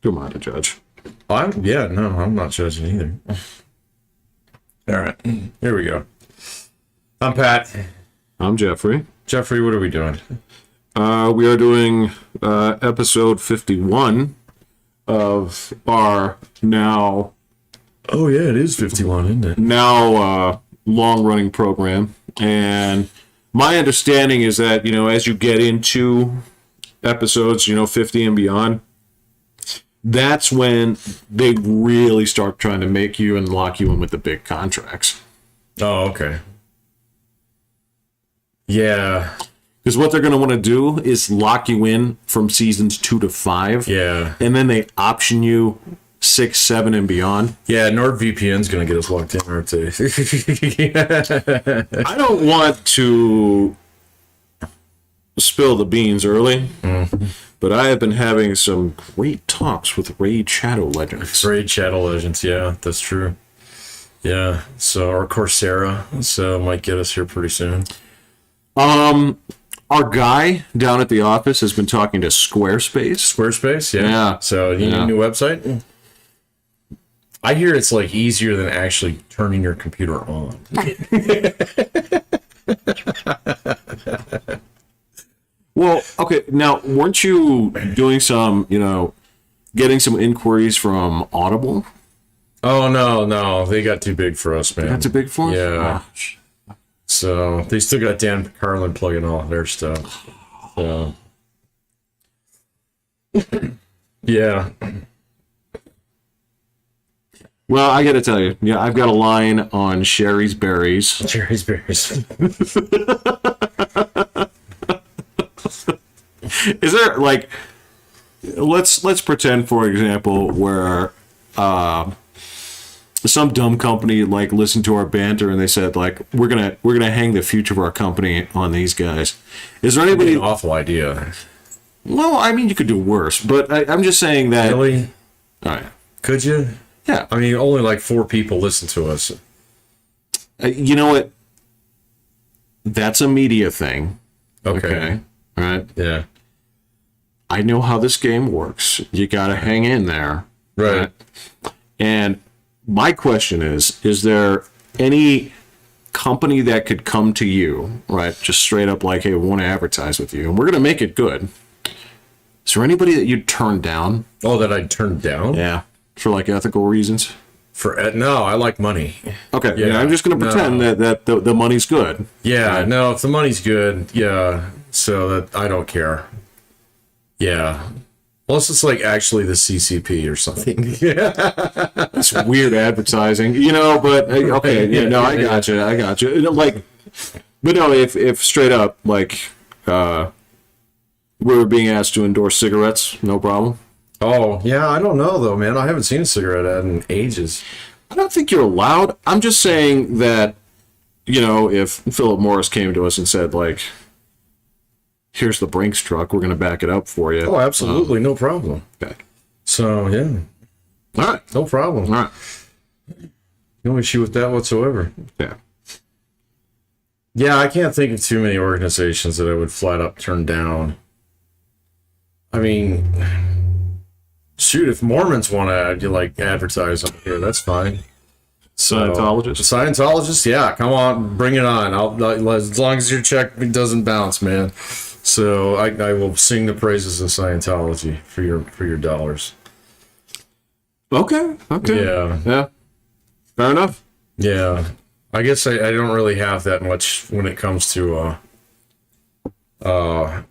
Who am I to judge? I'm not judging either. All right, here we go. I'm Pat. I'm Jeffrey. Jeffrey, what are we doing? We are doing episode 51 of our now Oh yeah, it is 51, isn't it? long-running program. And my understanding is that, as you get into episodes, 50 and beyond, that's when they really start trying to make you and lock you in with the big contracts. Oh, okay. Yeah. Because what they're going to want to do is lock you in from seasons 2 to 5. Yeah. And then they option you 6, 7, and beyond. Yeah, NordVPN's going to get us locked in, aren't they? I don't want to spill the beans early, but I have been having some great talks with Raid Shadow Legends. Raid Shadow Legends, yeah, that's true. Yeah, so our Coursera, so might get us here pretty soon. Our guy down at the office has been talking to Squarespace. Squarespace, yeah. Yeah. So you need a new website? I hear it's like easier than actually turning your computer on. Well, okay, now, weren't you doing some, getting some inquiries from Audible? Oh, no, they got too big for us, man. That's a big force? Yeah. So they still got Dan Carlin plugging all their stuff. So yeah. Well, I got to tell you, I've got a line on Sherry's Berries. Sherry's Berries. Is there let's pretend, for example, where some dumb company listened to our banter and they said we're gonna hang the future of our company on these guys. Is there anybody? An awful idea. Well, I mean, you could do worse, but I'm just saying that. Really? All right. Could you? Yeah. I mean, only 4 people listen to us. You know what? That's a media thing. Okay. All right. Yeah. I know how this game works. You got to hang in there. Right. And my question is there any company that could come to you, right, just straight up hey, we want to advertise with you, and we're going to make it good. Is there anybody that you'd turn down? Oh, that I'd turn down? Yeah. For ethical reasons? No, I like money. Okay. Yeah. I'm just going to pretend that the money's good. Yeah. Right? No, if the money's good, yeah. So that I don't care. Yeah. Unless it's actually the CCP or something. It's weird advertising, but okay. Yeah, no, I got you. But no, if straight up, we were being asked to endorse cigarettes, no problem. Oh, yeah, I don't know, though, man. I haven't seen a cigarette ad in ages. I don't think you're allowed. I'm just saying that, if Philip Morris came to us and said, here's the Brinks truck, we're going to back it up for you. Oh, absolutely, no problem. Okay. So, yeah. All right. No problem. All right. No issue with that whatsoever. Yeah. Yeah, I can't think of too many organizations that I would flat up turn down. I mean, shoot, if Mormons want to advertise on here, that's fine. Scientologists, yeah, come on, bring it on. As long as your check doesn't bounce, man. So I will sing the praises of Scientology for your dollars. Okay. Yeah. Fair enough. Yeah. I guess I don't really have that much when it comes to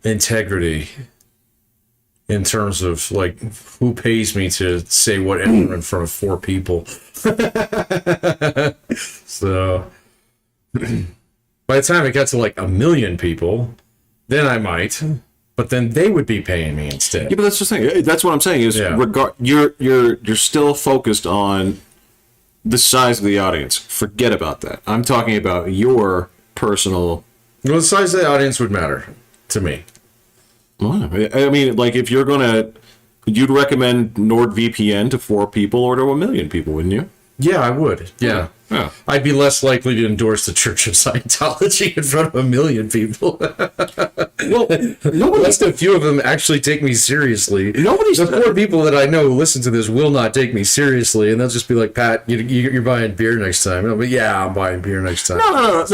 integrity in terms of who pays me to say whatever in front of 4 people. So by the time it got to 1 million people, then I might, but then they would be paying me instead. Yeah, but that's the thing. That's what I'm saying is you're still focused on the size of the audience. Forget about that. I'm talking about your personal. Well, the size of the audience would matter to me. Well, I mean, if you're gonna, you'd recommend NordVPN to 4 people or to 1 million people, wouldn't you? Yeah, I would. Yeah. Yeah. I'd be less likely to endorse the Church of Scientology in front of 1 million people. Well, Unless a few of them actually take me seriously. The 4 people that I know who listen to this will not take me seriously, and they'll just be like, Pat, you're buying beer next time. And I'll be, yeah, I'm buying beer next time. No,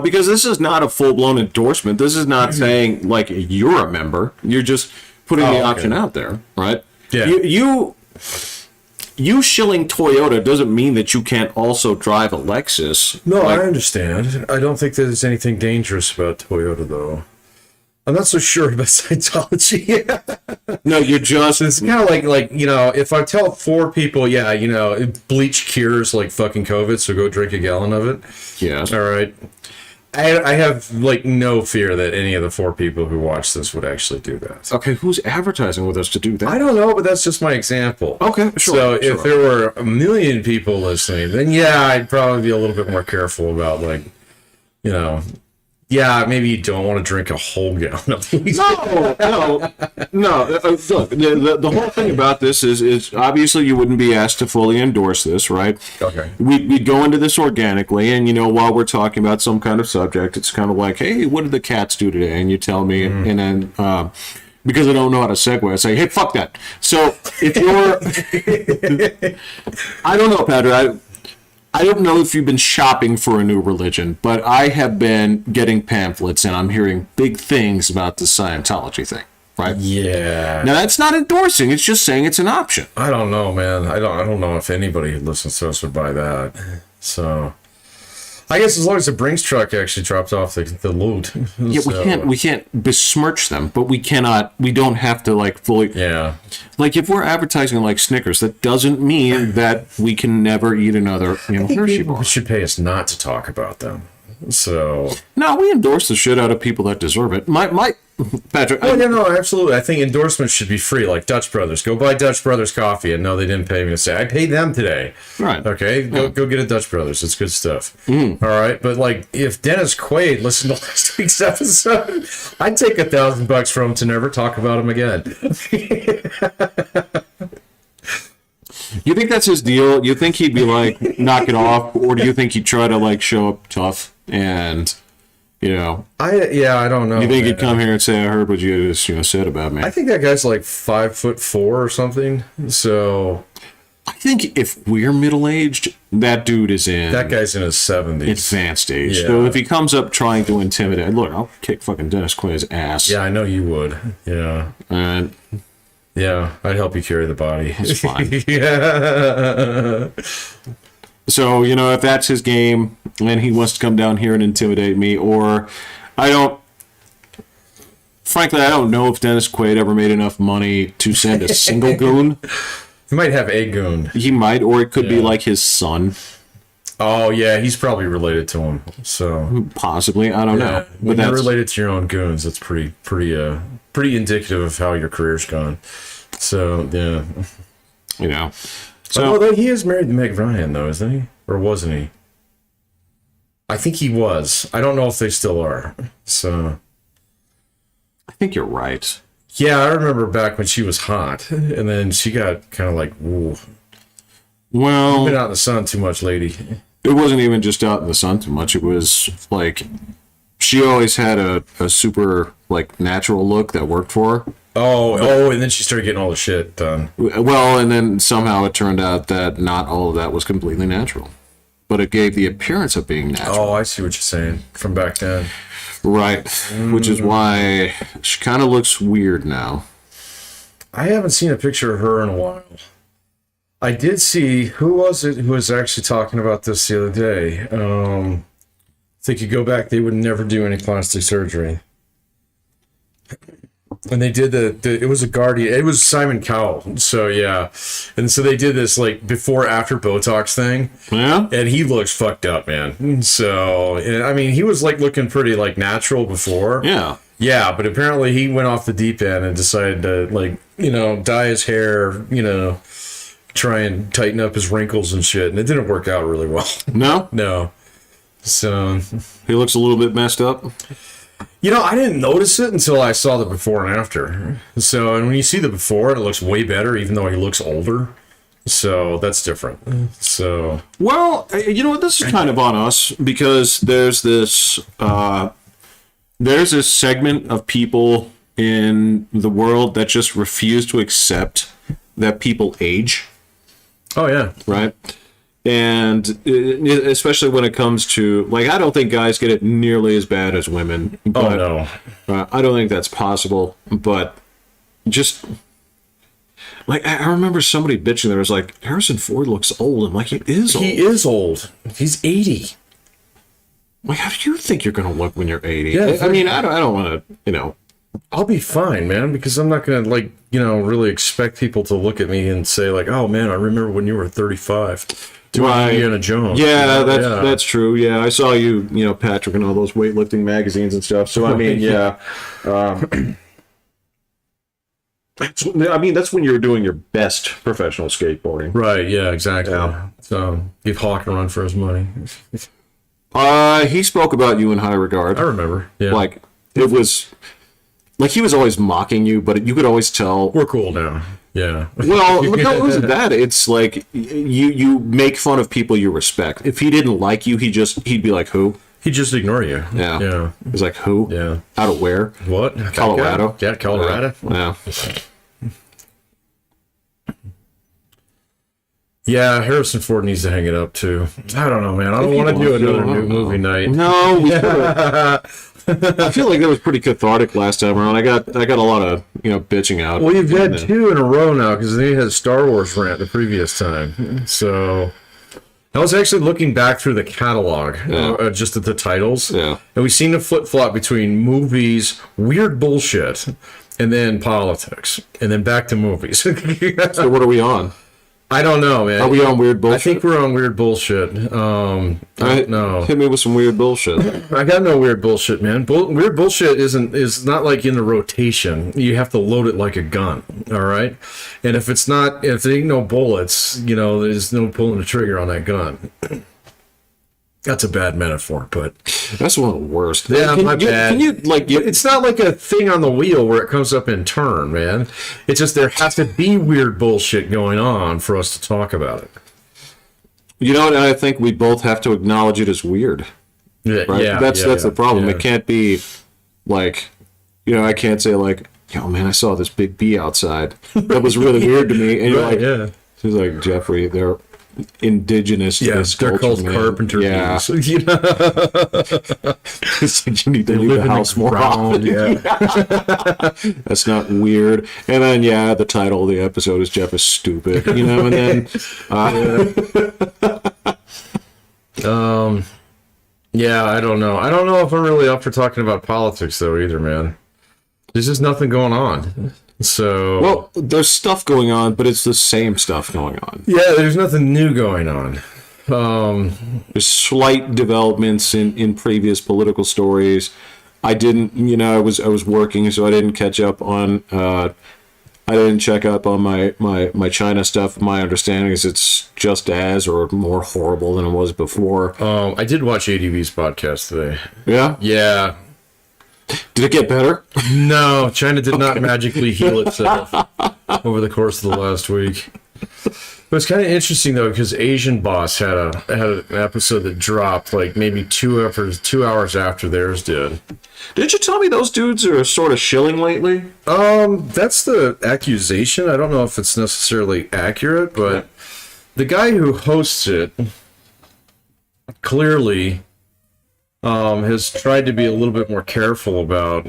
because this is not a full-blown endorsement. This is not saying, like, you're a member. You're just putting the option out there, right? Yeah. You shilling Toyota doesn't mean that you can't also drive a Lexus. No, I understand. I don't think there's anything dangerous about Toyota, though. I'm not so sure about Scientology. No, you're just... It's kind of like, you know, if I tell 4 people, yeah, you know, bleach cures like fucking COVID, so go drink a gallon of it. Yeah. All right. I have, like, no fear that any of the 4 people who watch this would actually do that. Okay, who's advertising with us to do that? I don't know, but that's just my example. Okay, sure. So if there were 1 million people listening, then yeah, I'd probably be a little bit more careful about, like, you know, yeah, maybe you don't want to drink a whole gallon of bleach. No. Look, the whole thing about this is obviously you wouldn't be asked to fully endorse this, right? Okay. We'd go into this organically, and, you know, while we're talking about some kind of subject, it's kind of like, hey, what did the cats do today? And you tell me, and then because I don't know how to segue, I say, hey, fuck that. So if you're, I don't know, Patrick. I don't know if you've been shopping for a new religion, but I have been getting pamphlets, and I'm hearing big things about the Scientology thing, right? Yeah. Now, that's not endorsing. It's just saying it's an option. I don't know, man. I don't know if anybody who listens to us would buy that. So, I guess as long as the Brinks truck actually drops off the loot. Yeah, we can't besmirch them, but we don't have to, like, fully. Yeah. Like, if we're advertising like Snickers, that doesn't mean that we can never eat another, you know, Hershey bar. People should pay us not to talk about them. So. No, we endorse the shit out of people that deserve it. My Patrick. Oh, no, absolutely. I think endorsements should be free, like Dutch Brothers. Go buy Dutch Brothers coffee, and no, they didn't pay me to say I paid them today. Right. Okay, go get a Dutch Brothers. It's good stuff. All right, but like if Dennis Quaid listened to last week's episode, I'd take $1,000 from him to never talk about him again. You think that's his deal? You think he'd be like, knock it off, or do you think he'd try to, like, show up tough and, you know? I don't know. You think he'd come here and say, I heard what you just, you know, said about me? I think that guy's like 5'4" or something. So I think if we're middle-aged, that dude is in... that guy's in his 70s. Advanced age. Yeah. So if he comes up trying to intimidate... Look, I'll kick fucking Dennis Quaid's ass. Yeah, I know you would. Yeah. And Yeah, I'd help you carry the body. it's fine. Yeah. So, you know, if that's his game, and he wants to come down here and intimidate me, or frankly, I don't know if Dennis Quaid ever made enough money to send a single goon. He might have a goon. He might, or it could be like his son. Oh, yeah, he's probably related to him. So Possibly, I don't know. When you're related to your own goons, that's pretty indicative of how your career's gone. So, yeah. You know. So Although he is married to Meg Ryan, though, isn't he? Or wasn't he? I think he was. I don't know if they still are. So, I think you're right. yeah, I remember back when she was hot, and then she got kind of like, ooh, Well, been out in the sun too much, lady. it wasn't even just out in the sun too much. It was like she always had a super, like, natural look that worked for her. Oh, and then she started getting all the shit done. Well, and then somehow it turned out that not all of that was completely natural, but it gave the appearance of being natural. Oh, I see what you're saying from back then. Right, which is why she kind of looks weird now. I haven't seen a picture of her in a while. I did see, who was it who was actually talking about this the other day? I think you go back, they would never do any plastic surgery. And they did it was a Guardian, it was Simon Cowell. So yeah. And so they did this like before after Botox thing. Yeah? And he looks fucked up, man. So, I mean, he was like looking pretty like natural before. Yeah. Yeah, but apparently he went off the deep end and decided to, like, you know, dye his hair, you know, try and tighten up his wrinkles and shit. And it didn't work out really well. No? No. So, He looks a little bit messed up. you know, I didn't notice it until I saw the before and after. So, and when you see the before, it looks way better, even though he looks older. So that's different. So Well, you know what? This is kind of on us because there's this segment of people in the world that just refuse to accept that people age, oh yeah, right? And especially when it comes to, like, I don't think guys get it nearly as bad as women. But, no, I don't think that's possible. But just like I remember somebody bitching. There was like, Harrison Ford looks old. I'm like, he is old. he is old. He's 80. Like, how do you think you're going to look when you're 80? Yeah, I mean, I don't want to, I'll be fine, man, because I'm not gonna really expect people to look at me and say like, "Oh man, I remember when you were 35." Doing Indiana Jones. Yeah, that's true. Yeah, I saw you, Patrick, and all those weightlifting magazines and stuff. So I mean, yeah, that's when you were doing your best professional skateboarding. Right. Yeah. Exactly. Yeah. So give Hawk a run for his money. He spoke about you in high regard. I remember. Yeah. Like it was, like he was always mocking you, but you could always tell. We're cool now. Yeah. Well, no, it wasn't that. It's like you make fun of people you respect. If he didn't like you, he'd be like, who? He'd just ignore you. Yeah. Yeah. He's like, who? Yeah. Out of where? What? Colorado. Yeah, Colorado. Yeah. Yeah, Harrison Ford needs to hang it up too. I don't know, man. I don't want to do another new movie night. No, we I feel like that was pretty cathartic last time around. I got a lot of bitching out. Well, you've had two in a row now because they had Star Wars rant the previous time. So I was actually looking back through the catalog, just at the titles. Yeah. And we seem to flip flop between movies, weird bullshit, and then politics, and then back to movies. So what are we on? I don't know, man. Are we on weird bullshit? I think we're on weird bullshit. I don't know. Hit me with some weird bullshit. I got no weird bullshit, man. Weird bullshit is not like in the rotation. You have to load it like a gun, all right? And if there ain't no bullets, there's no pulling the trigger on that gun. That's a bad metaphor, but that's one of the worst. Yeah, my bad. Can you it's not like a thing on the wheel where it comes up in turn, man. It's just there has to be weird bullshit going on for us to talk about it. You know what? I think we both have to acknowledge it as weird. Yeah, right? yeah. That's the problem. Yeah. It can't be like, I can't say like, yo, man, I saw this big bee outside. That was really weird to me. And you're Right, like, yeah. She's like, Jeffrey, they're indigenous to this they're culture, called man. carpenter Yeah. bees. It's like you need to They leave live the in the house more ground, often. yeah. That's not weird. And then, the title of the episode is Jeff is stupid, and then... Yeah, I don't know. I don't know if I'm really up for talking about politics, though, either, man. There's just nothing going on. So... Well, there's stuff going on, but it's the same stuff going on. Yeah, there's nothing new going on. There's slight developments in previous political stories. I didn't, I was working, so I didn't catch up on... I didn't check up on my China stuff. My understanding is it's just as or more horrible than it was before. I did watch ADV's podcast today. Yeah? Yeah. Did it get better? No, China did not magically heal itself over the course of the last week. It was kind of interesting though, because Asian Boss had an episode that dropped like maybe 2 hours after theirs did. Did you tell me those dudes are sort of shilling lately? That's the accusation. I don't know if it's necessarily accurate, but the guy who hosts it clearly has tried to be a little bit more careful about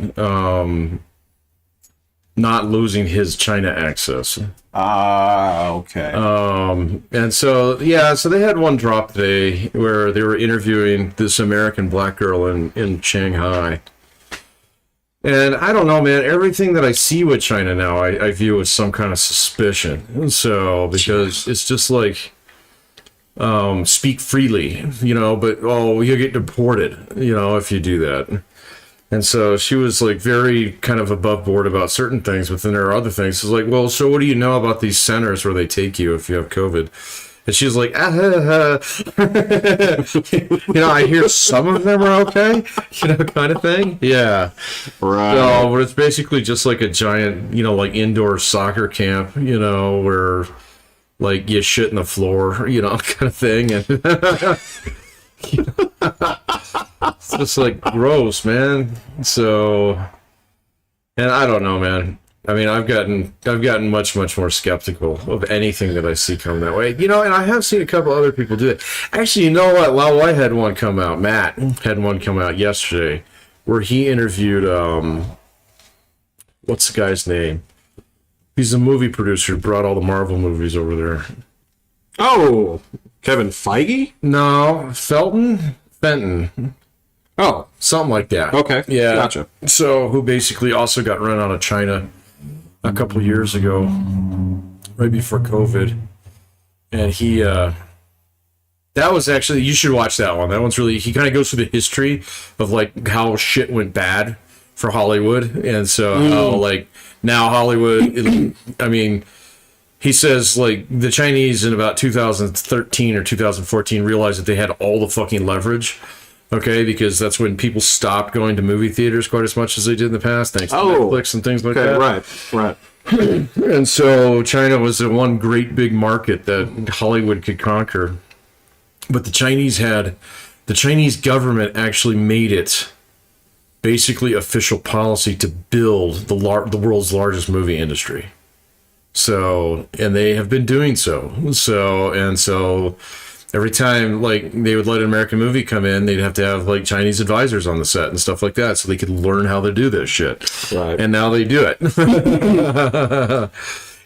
not losing his China access. Okay. And so they had one drop today where they were interviewing this American black girl in Shanghai. And I don't know, man, everything that I see with China now, I view as some kind of suspicion. And so, because it's just like, speak freely, but, you'll get deported, if you do that. And so she was like very kind of above board about certain things, but then there are other things. It's like, well, so what do you know about these centers where they take you if you have COVID? And she's like, I hear some of them are okay, kind of thing. Yeah. Right. So, but it's basically just like a giant, like indoor soccer camp, where like you shit in the floor, kind of thing, and it's just like gross, man. So, and I don't know, man. I mean, I've gotten much more skeptical of anything that I see come that way. And I have seen a couple other people do it. Actually, you know what? Lau White had one come out. Matt had one come out yesterday where he interviewed what's the guy's name? He's a movie producer who brought all the Marvel movies over there. Oh, Kevin Feige? No, Fenton. Oh, something like that. Okay, yeah, gotcha. So, who basically also got run out of China a couple years ago, right before COVID, and he that was actually, you should watch that one. That one's really, he kind of goes through the history of like how shit went bad for Hollywood, and so how like now Hollywood, I mean, he says like the Chinese in about 2013 or 2014 realized that they had all the fucking leverage. Okay, because that's when people stopped going to movie theaters quite as much as they did in the past, thanks to Netflix and things like that. Right. And so China was the one great big market that Hollywood could conquer. But the Chinese government actually made it basically official policy to build the world's largest movie industry. So, and they have been doing so. So every time, like, they would let an American movie come in, they'd have to have, like, Chinese advisors on the set and stuff like that so they could learn how to do this shit. Right. And now they do it.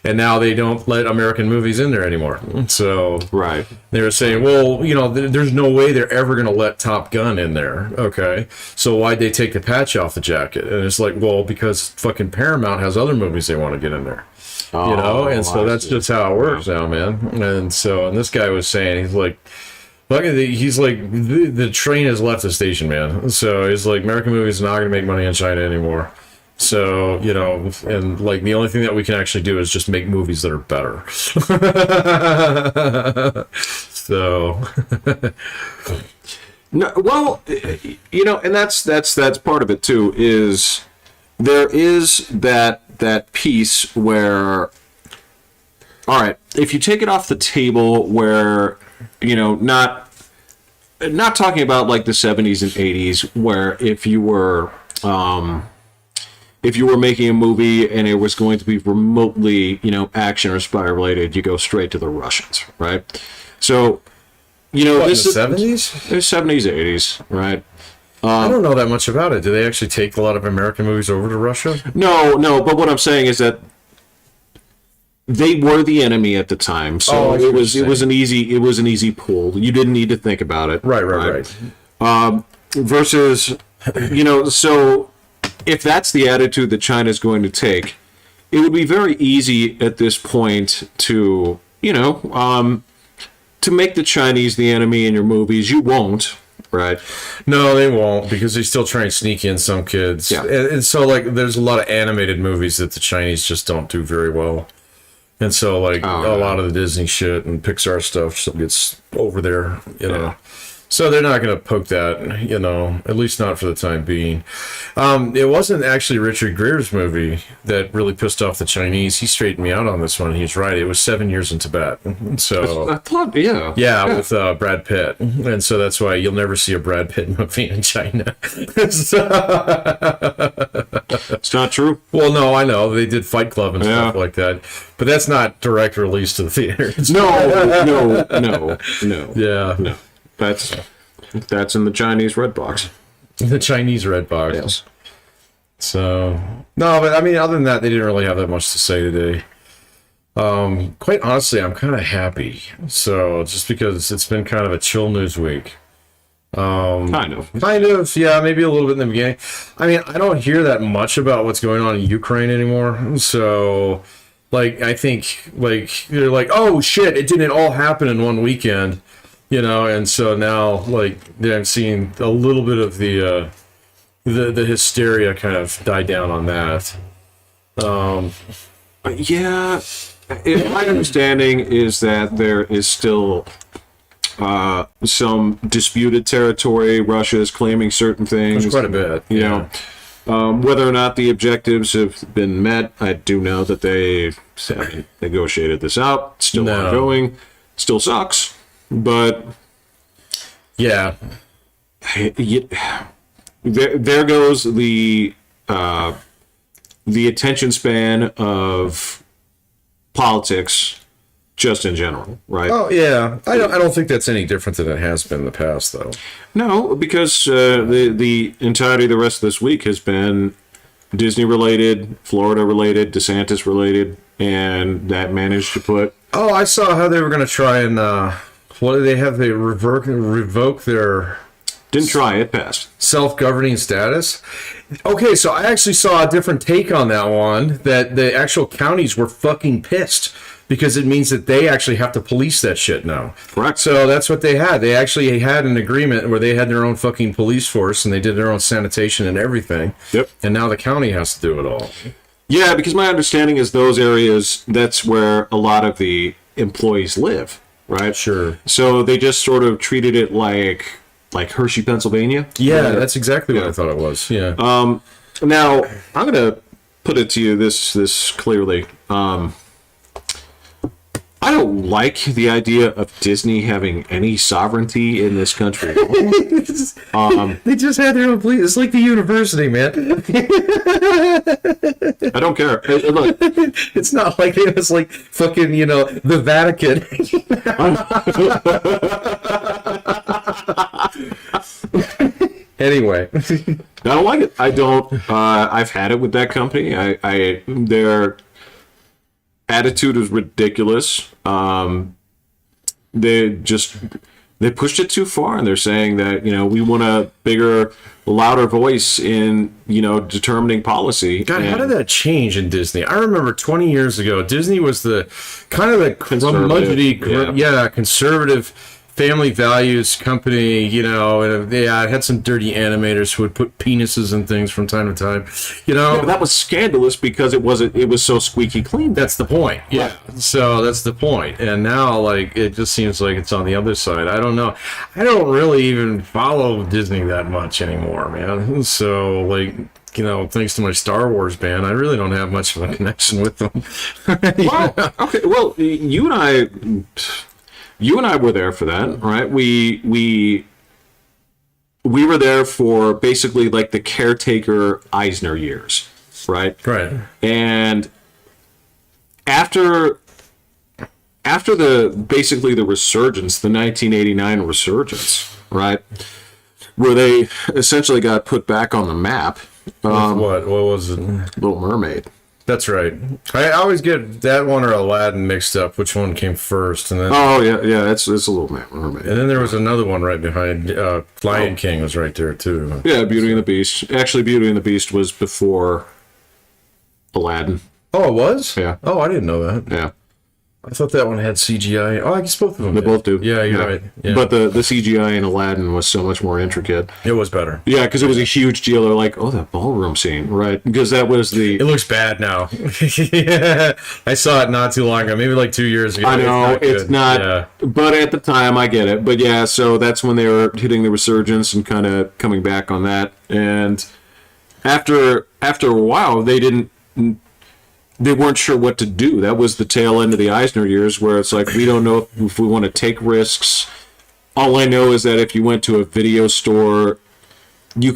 And now they don't let American movies in there anymore. So Right. they were saying, well, there's no way they're ever going to let Top Gun in there. Okay. So why'd they take the patch off the jacket? And it's like, well, because fucking Paramount has other movies they want to get in there. And so that's just how it works now, man. And this guy was saying, he's like, the train has left the station, man. So he's like, American movies are not going to make money in China anymore. So, and like the only thing that we can actually do is just make movies that are better. So, no, well, and that's part of it too. Is there is that piece where, all right, if you take it off the table, where not talking about like the 70s and 80s, where if you were making a movie and it was going to be remotely, action or spy related, you go straight to the Russians, right? So, this is the 70s? There's 70s, 80s, right? I don't know that much about it. Do they actually take a lot of American movies over to Russia? No. But what I'm saying is that they were the enemy at the time, so it was an easy pull. You didn't need to think about it. Right. Versus, so if that's the attitude that China's going to take, it would be very easy at this point to make the Chinese the enemy in your movies. You won't. Right. No, they won't, because they still try and sneak in some kids. Yeah. And so, like, there's a lot of animated movies that the Chinese just don't do very well. And so, like, a lot of the Disney shit and Pixar stuff gets over there, Yeah. So they're not going to poke that, at least not for the time being. It wasn't actually Richard Grere's movie that really pissed off the Chinese. He straightened me out on this one. He's right. It was 7 Years in Tibet. So I thought, yeah. Yeah, with Brad Pitt. And so that's why you'll never see a Brad Pitt movie in China. It's not true. Well, no, I know. They did Fight Club and stuff like that. But that's not direct release to the theaters. No. Yeah. No. That's in the Chinese red box. The Chinese red box. Yes. So, no, but I mean, other than that, they didn't really have that much to say today. Quite honestly, I'm kind of happy. So, just because it's been kind of a chill news week. Kind of, yeah, maybe a little bit in the beginning. I mean, I don't hear that much about what's going on in Ukraine anymore. So, like, I think, like, they're like, oh shit, it didn't all happen in one weekend. And so now, like, I'm seeing a little bit of the hysteria kind of die down on that. Yeah, my understanding is that there is still some disputed territory. Russia is claiming certain things. There's quite a bit. Whether or not the objectives have been met, I do know that they haven't negotiated this out. Still ongoing. Still sucks. But yeah, there goes the attention span of politics, just in general, right? Oh yeah, I don't think that's any different than it has been in the past, though. No, because the entirety of the rest of this week has been Disney related, Florida related, DeSantis related, and that managed to put. Oh, I saw how they were going to try and what do they have? They revoke their. Didn't try, it passed. Self-governing status. Okay, so I actually saw a different take on that one, that the actual counties were fucking pissed because it means that they actually have to police that shit now. Correct. So that's what they had. They actually had an agreement where they had their own fucking police force and they did their own sanitation and everything. Yep. And now the county has to do it all. Yeah, because my understanding is those areas, that's where a lot of the employees live, right? Sure. So they just sort of treated it like Hershey, Pennsylvania. Yeah, that's exactly what I thought it was. Yeah. Now, I'm going to put it to you this clearly. I don't like the idea of Disney having any sovereignty in this country. They just had their own police. It's like the university, man. I don't care. Hey, look, it's not like it was like fucking, the Vatican. Anyway. I don't like it. I don't. I've had it with that company. Their attitude is ridiculous. They pushed it too far, and they're saying that we want a bigger, louder voice in determining policy. God, how did that change in Disney? I remember 20 years ago, Disney was the kind of the conservative family values company, and it had some dirty animators who would put penises and things from time to time, Yeah, but that was scandalous because it was so squeaky clean. That's the point. Yeah. So that's the point. And now, it just seems like it's on the other side. I don't know. I don't really even follow Disney that much anymore, man. So, thanks to my Star Wars ban, I really don't have much of a connection with them. Well, okay. Well, you and I were there for that, right? We were there for basically the caretaker Eisner years, right? Right. And after the resurgence, the 1989 resurgence, right, where they essentially got put back on the map. What was it? Little Mermaid. That's right. I always get that one or Aladdin mixed up. Which one came first? And then it's a Little Mermaid. And then there was another one right behind. Lion King was right there too. Yeah, Beauty and the Beast. Actually, Beauty and the Beast was before Aladdin. Oh, it was? Yeah. Oh, I didn't know that. Yeah. I thought that one had CGI. Oh, I guess both of them. They both do. Yeah, you're right. Yeah. But the CGI in Aladdin was so much more intricate. It was better. Yeah, because it was a huge deal. They're like, oh, that ballroom scene, right? Because that was It looks bad now. Yeah. I saw it not too long ago, maybe 2 years ago. I know, it's not. Yeah. But at the time, I get it. But yeah, so that's when they were hitting the resurgence and kind of coming back on that. And after a while, they weren't sure what to do. That was the tail end of the Eisner years, where it's we don't know if we want to take risks. All I know is that if you went to a video store, you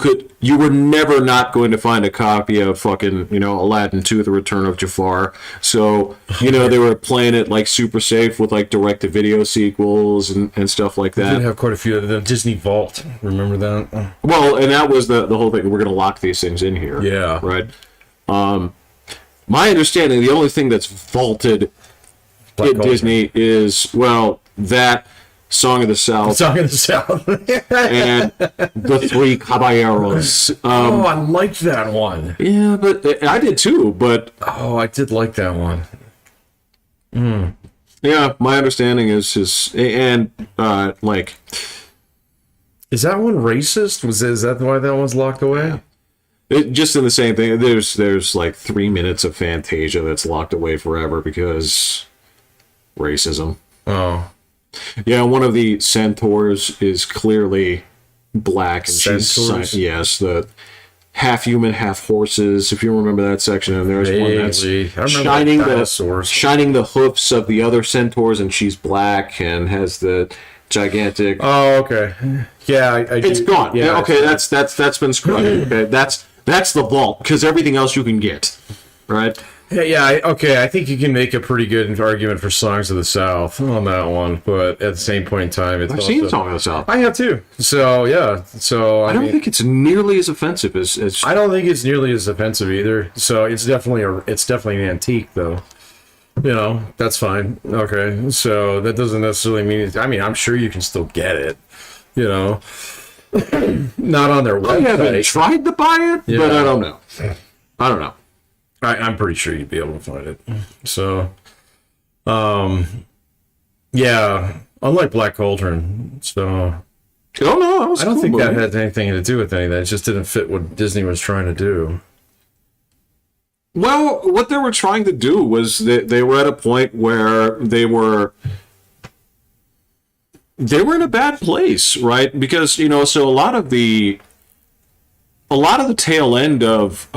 were never not going to find a copy of fucking, Aladdin 2, The Return of Jafar. So, they were playing it super safe with direct-to-video sequels and stuff like that. They did have quite a few of the Disney Vault. Remember that? Well, and that was the whole thing. We're going to lock these things in here. Yeah. Right? My understanding, the only thing that's vaulted at Disney is, that Song of the South. Song of the South. And The Three Caballeros. I liked that one. Yeah, but I did too, but... Oh, I did like that one. Yeah, my understanding is Is that one racist? Is that why that one's locked away? Yeah. Just in the same thing, there's 3 minutes of Fantasia that's locked away forever because racism. Oh. Yeah, one of the centaurs is clearly black, and Centaurs? yes, the half human, half horses. If you remember that section, and there's one that's shining the hoofs of the other centaurs, and she's black and has the gigantic. Oh, okay. Yeah, it's gone. Yeah, okay, that's been scrubbed. Okay, that's the vault because everything else you can get, right? Yeah. I think you can make a pretty good argument for Songs of the South on that one, but at the same point in time, I've seen Songs of the South. I have too. So yeah. So I don't think it's nearly as offensive as. I don't think it's nearly as offensive either. So it's definitely an antique though. That's fine. Okay, so that doesn't necessarily mean. I'm sure you can still get it. Not on their website. I haven't tried to buy it, but I don't know. I'm pretty sure you'd be able to find it. So, yeah, unlike Black Cauldron. So, oh no, I don't think that had anything to do with anything. It just didn't fit what Disney was trying to do. Well, what they were trying to do was they were at a point where they were in a bad place, right? Because so a lot of the tail end of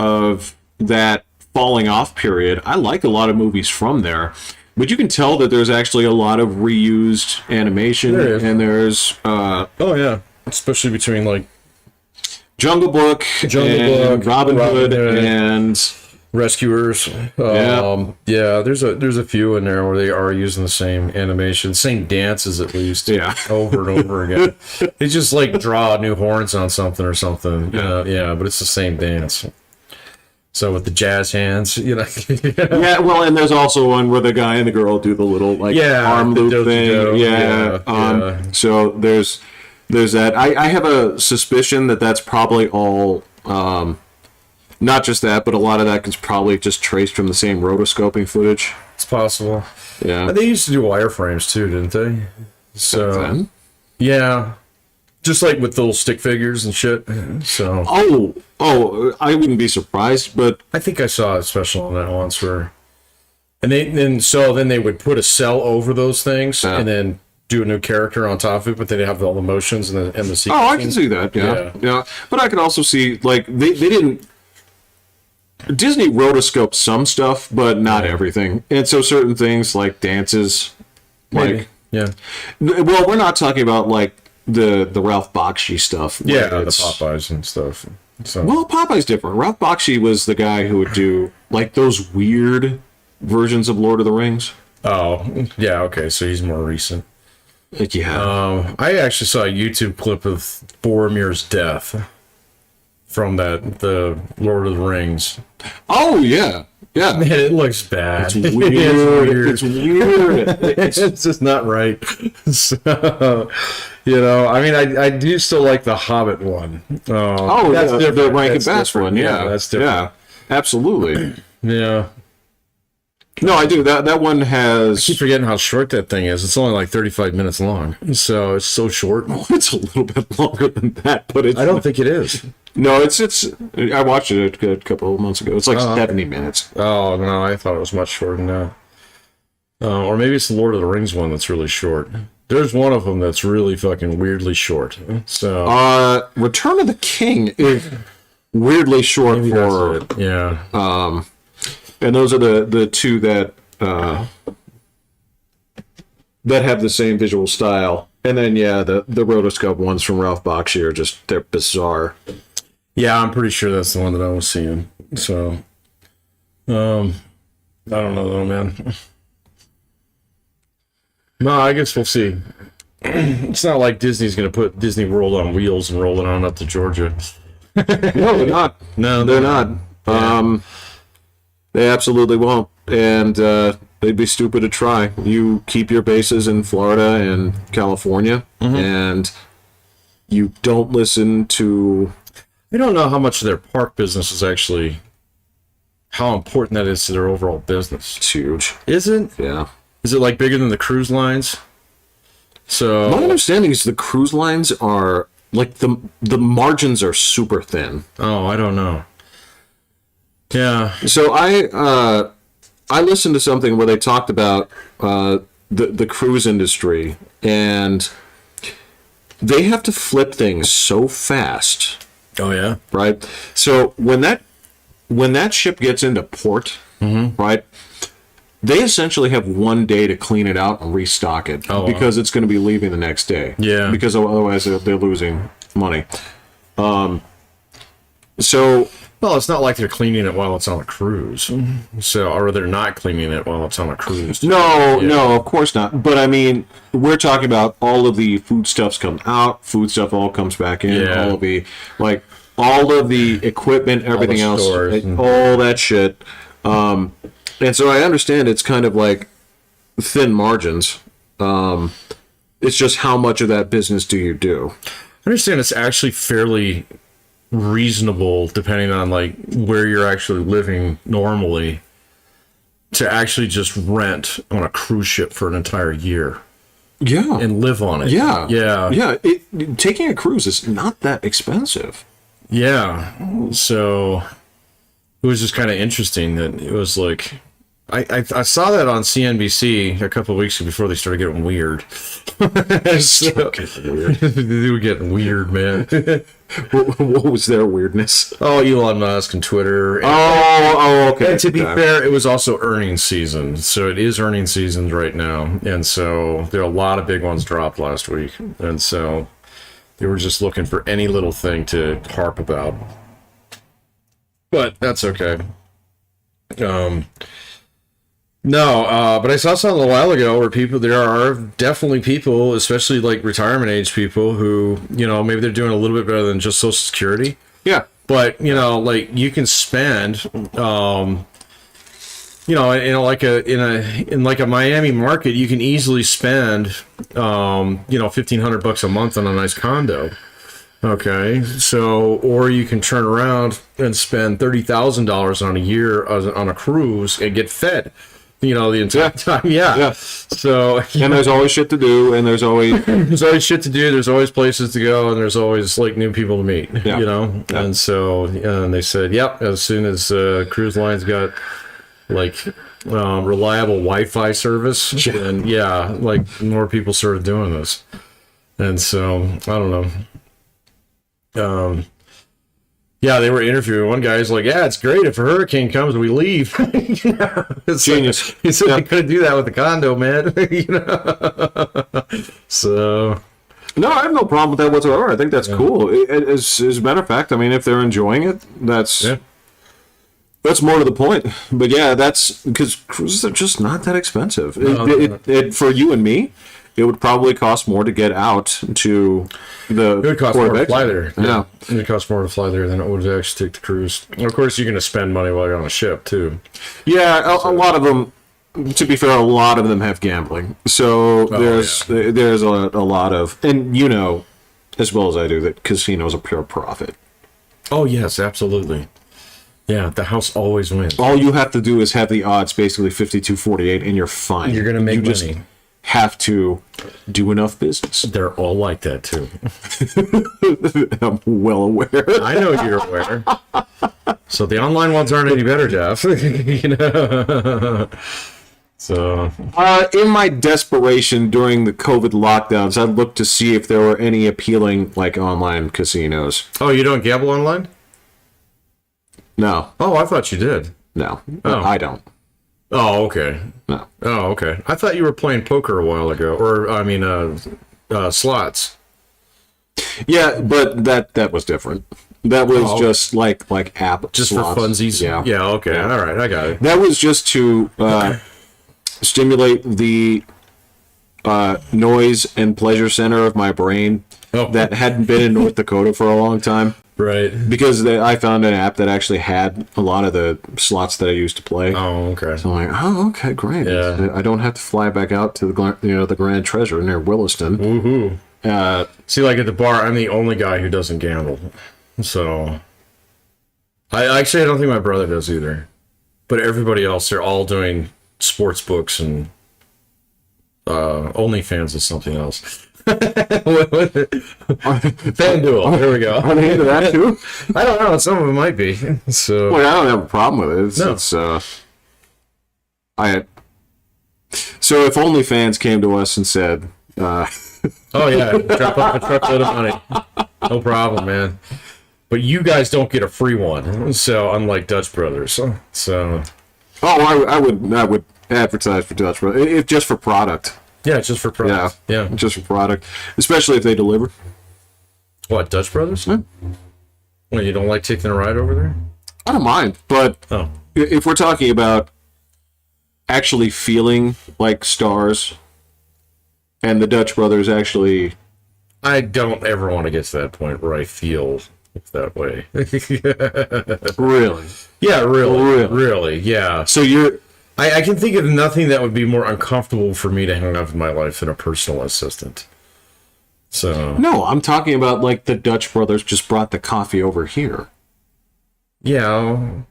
that falling off period, I like a lot of movies from there, but you can tell that there's actually a lot of reused animation, and there's especially between like Jungle Book, Robin Hood, and Rescuers. There's a few in there where they are using the same animation, same dances at least, over and over again. They just like draw new horns on something or something, but it's the same dance. So with the jazz hands, Yeah, well, and there's also one where the guy and the girl do the little arm loop thing. So there's that. I have a suspicion that's probably all. Not just that, but a lot of that is probably just traced from the same rotoscoping footage. It's possible. Yeah. They used to do wireframes too, didn't they? So, yeah. Just like with little stick figures and shit. So. Oh, I wouldn't be surprised, but I think I saw a special on that once where, and then they would put a cell over those things and then do a new character on top of it, but they have all the motions and the sequences. Oh, I can see that. Yeah. But I could also see they didn't. Disney rotoscoped some stuff, but not everything. And so certain things like dances, Well, we're not talking about like the Ralph Bakshi stuff. The Popeyes and stuff. So. Well, Popeye's different. Ralph Bakshi was the guy who would do like those weird versions of Lord of the Rings. Oh, yeah. Okay, so he's more recent. Yeah. I actually saw a YouTube clip of Boromir's death from the Lord of the Rings. Oh yeah. Man, it looks bad. It's weird. It's weird. It's just not right. So, I do still like the Hobbit one. That's different. The Rankin Bass one. Yeah, that's different. Yeah, absolutely. Yeah. No, I do. That one has. I keep forgetting how short that thing is. It's only like 35 minutes long, so it's so short. Well, it's a little bit longer than that, but I don't think it is. No, it's. I watched it a couple of months ago. It's like 70 minutes. Oh no, I thought it was much shorter than that. Or maybe it's the Lord of the Rings one that's really short. There's one of them that's really fucking weirdly short. So. Return of the King is weirdly short for. Yeah. And those are the two that have the same visual style. And then the rotoscope ones from Ralph Bakshi are they're bizarre. Yeah, I'm pretty sure that's the one that I was seeing. So, I don't know though, man. No, I guess we'll see. It's not like Disney's going to put Disney World on wheels and roll it on up to Georgia. No, they're not. No, they're not. Yeah. They absolutely won't. And they'd be stupid to try. You keep your bases in Florida and California, and you don't listen to... I don't know how much of their park business is actually... how important that is to their overall business. It's huge. Is it? Yeah. Is it like bigger than the cruise lines? So my understanding is the cruise lines are like the margins are super thin. Oh, I don't know. Yeah. So I listened to something where they talked about the cruise industry, and they have to flip things so fast Oh yeah. right? So when that ship gets into port, right, they essentially have one day to clean it out and restock it because it's going to be leaving the next day. Yeah. Because otherwise they're losing money. So Well, it's not like they're cleaning it while it's on a cruise. So, or they're not cleaning it while it's on a cruise. no, of course not. But I mean, we're talking about all of the foodstuffs come out, foodstuff all comes back in, Yeah. all of the equipment, everything else, stores. all that shit. And so I understand it's kind of like thin margins. It's just how much of that business do you do? I understand it's actually fairly reasonable, depending on like where you're actually living normally, to actually just rent on a cruise ship for an entire year Yeah. and live on it. Yeah. Yeah. Yeah. Taking a cruise is not that expensive. Yeah. So it was just kind of interesting that it was like, I saw that on CNBC a couple of weeks before they started getting weird. So, they were getting weird, man. What was their weirdness? Oh, Elon Musk and Twitter. Okay. And to be fair, it was also earnings season. So it is earnings season right now. And so there are a lot of big ones dropped last week. And so they were just looking for any little thing to harp about. But that's okay. But I saw something a while ago where there are definitely people, especially like retirement age people, who, maybe they're doing a little bit better than just Social Security. Yeah. But, like you can spend, in like a Miami market, you can easily spend, $1,500 a month on a nice condo. Okay. So, or you can turn around and spend $30,000 on a year on a cruise and get fed. The entire time. Yeah. So, and there's always shit to do, and there's always shit to do. There's always places to go, and there's always like new people to meet. Yeah. And so, and they said, yep. As soon as cruise lines got like reliable Wi-Fi service, and like more people started doing this. And so, I don't know. Yeah, they were interviewing one guy. He's like, "Yeah, it's great if a hurricane comes, we leave." Genius. He said they couldn't do that with the condo, man. So, no, I have no problem with that whatsoever. I think that's cool. As a matter of fact, I mean, if they're enjoying it, that's more to the point. But yeah, that's because cruises are just not that expensive. For you and me, it would probably cost more to get out to the. It would cost more to fly there. Yeah. It would cost more to fly there than it would to actually take the cruise. And of course, you're going to spend money while you're on a ship, too. Yeah, a lot of them, to be fair, a lot of them have gambling. So there's a lot of, and as well as I do, that casinos are pure profit. Oh, yes, absolutely. Yeah, the house always wins. All you have to do is have the odds basically 52-48, and you're fine. You're going to make money. Just have to do enough business. They're all like that, too. I'm well aware. I know you're aware. So the online ones aren't any better, Jeff. So, in my desperation during the COVID lockdowns, I looked to see if there were any appealing like online casinos. oh, you don't gamble online? No, Oh, I thought you did. no, Oh. I don't. Oh, okay. No. Oh, okay. I thought you were playing poker a while ago, or I mean, slots. Yeah, but that was different. That was just like app Just slots. for funsies. Yeah. Yeah. Okay. Yeah. All right. I got it. That was just to stimulate the noise and pleasure center of my brain that hadn't been in North Dakota for a long time. Right. Because I found an app that actually had a lot of the slots that I used to play. Oh, okay. So I'm like, oh, okay, great. Yeah. I don't have to fly back out to the Grand Treasure near Williston. Woohoo. See, like at the bar, I'm the only guy who doesn't gamble. So, I don't think my brother does either. But everybody else, they're all doing sports books and OnlyFans is something else. FanDuel. There we go. Are they into that too? I don't know. Some of them might be. So, Well, I don't have a problem with it. No. So if OnlyFans came to us and said, oh yeah, drop off a truckload of money. No problem, man. But you guys don't get a free one, so unlike Dutch Brothers. So I would advertise for Dutch, but if just for product. yeah, it's just for product. Yeah. Just for product, especially if they deliver. What, Dutch Brothers? Yeah. Well, you don't like taking a ride over there? I don't mind, but Oh. if we're talking about actually feeling like stars, and the Dutch Brothers actually, I don't ever want to get to that point where I feel that way. really, Yeah, really, yeah. so you're. I can think of nothing that would be more uncomfortable for me to hang out in my life than a personal assistant. So No, I'm talking about like the Dutch Brothers just brought the coffee over here. yeah,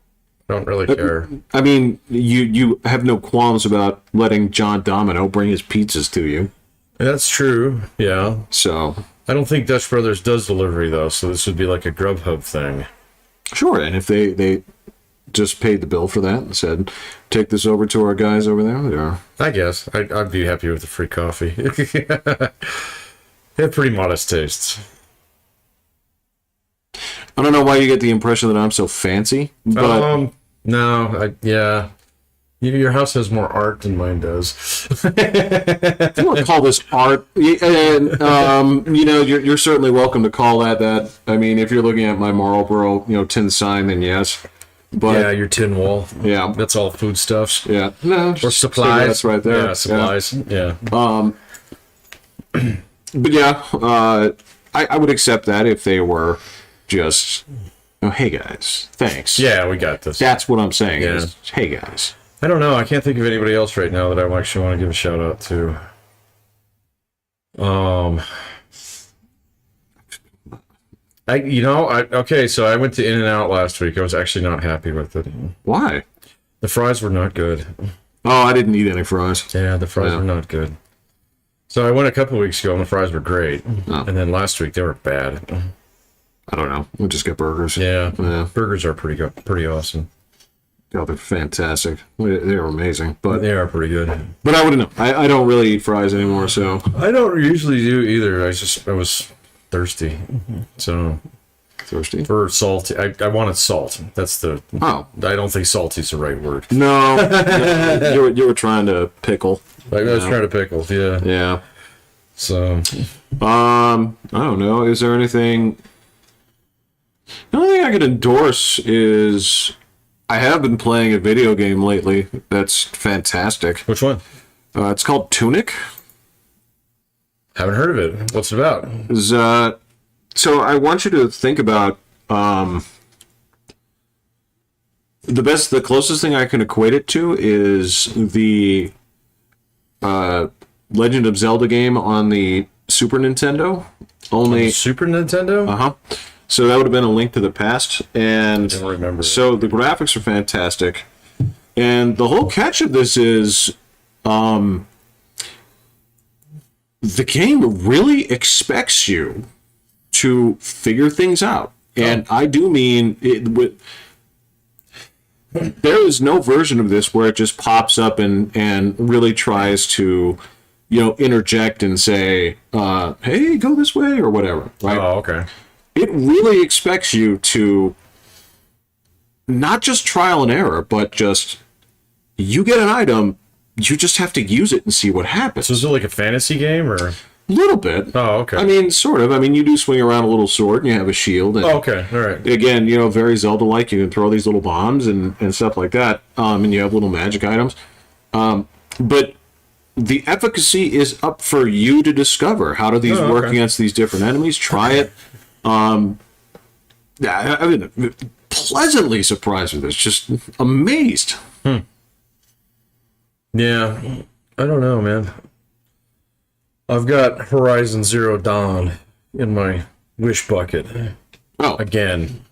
I don't really care. I mean, you have no qualms about letting John Domino bring his pizzas to you. That's true. Yeah, So, I don't think Dutch Brothers does delivery though, so this would be like a Grubhub thing. sure, and if they just paid the bill for that and said, take this over to our guys over there, I guess I'd be happy with the free coffee. They have pretty modest tastes. I don't know why you get the impression that I'm so fancy, but No, yeah. Your house has more art than mine does. if you want to call this art, and you're certainly welcome to call that. I mean, if you're looking at my Marlboro, tin sign, then yes. But Yeah, your tin wall. yeah, That's all foodstuffs. yeah, no, Or supplies. That's right there. Yeah, supplies. Yeah. But yeah, I would accept that if they were just, hey guys, thanks. Yeah, we got this. That's what I'm saying. Yeah. Is, hey guys. I don't know. I can't think of anybody else right now that I actually want to give a shout out to. Okay, so I went to In-N-Out last week. I was actually not happy with it. Why? The fries were not good. Oh, I didn't eat any fries. Yeah, the fries Yeah. were not good. So I went a couple weeks ago and the fries were great. Oh. And then last week they were bad. I don't know. We'll just get burgers. Yeah. Yeah. Burgers are pretty awesome. Oh, they're fantastic. They're amazing. But They are pretty good. I wouldn't know. I don't really eat fries anymore, so. I don't usually do either. I was thirsty. So Thirsty? for salty, I wanted salt. That's the. Oh. I don't think salty's the right word. No. you were trying to pickle. I was trying to pickle. Yeah. Yeah. So I don't know. Is there anything? The only thing I could endorse is I have been playing a video game lately that's fantastic. which one? It's called Tunic. Haven't heard of it. What's it about? So I want you to think about the closest thing I can equate it to is the Legend of Zelda game on the Super Nintendo. Only Super Nintendo? uh-huh. So that would have been A Link to the Past, and I don't remember. so the graphics are fantastic, and the whole catch of this is, the game really expects you to figure things out, and I do mean it. There is no version of this where it just pops up and really tries to, interject and say, "Hey, go this way" or whatever. Right? Oh, okay. It really expects you to not just trial and error, but just you get an item, you just have to use it and see what happens. So is it like a fantasy game or? A little bit. Oh, okay. I mean, sort of. I mean, you do swing around a little sword and you have a shield. And Oh, okay. All right. again, very Zelda-like. You can throw these little bombs and stuff like that. And you have little magic items. But the efficacy is up for you to discover. How do these work okay. against these different enemies? Try it. Yeah, I mean, pleasantly surprised with this. Just amazed. Yeah. I don't know, man. I've got Horizon Zero Dawn in my wish bucket Oh, again.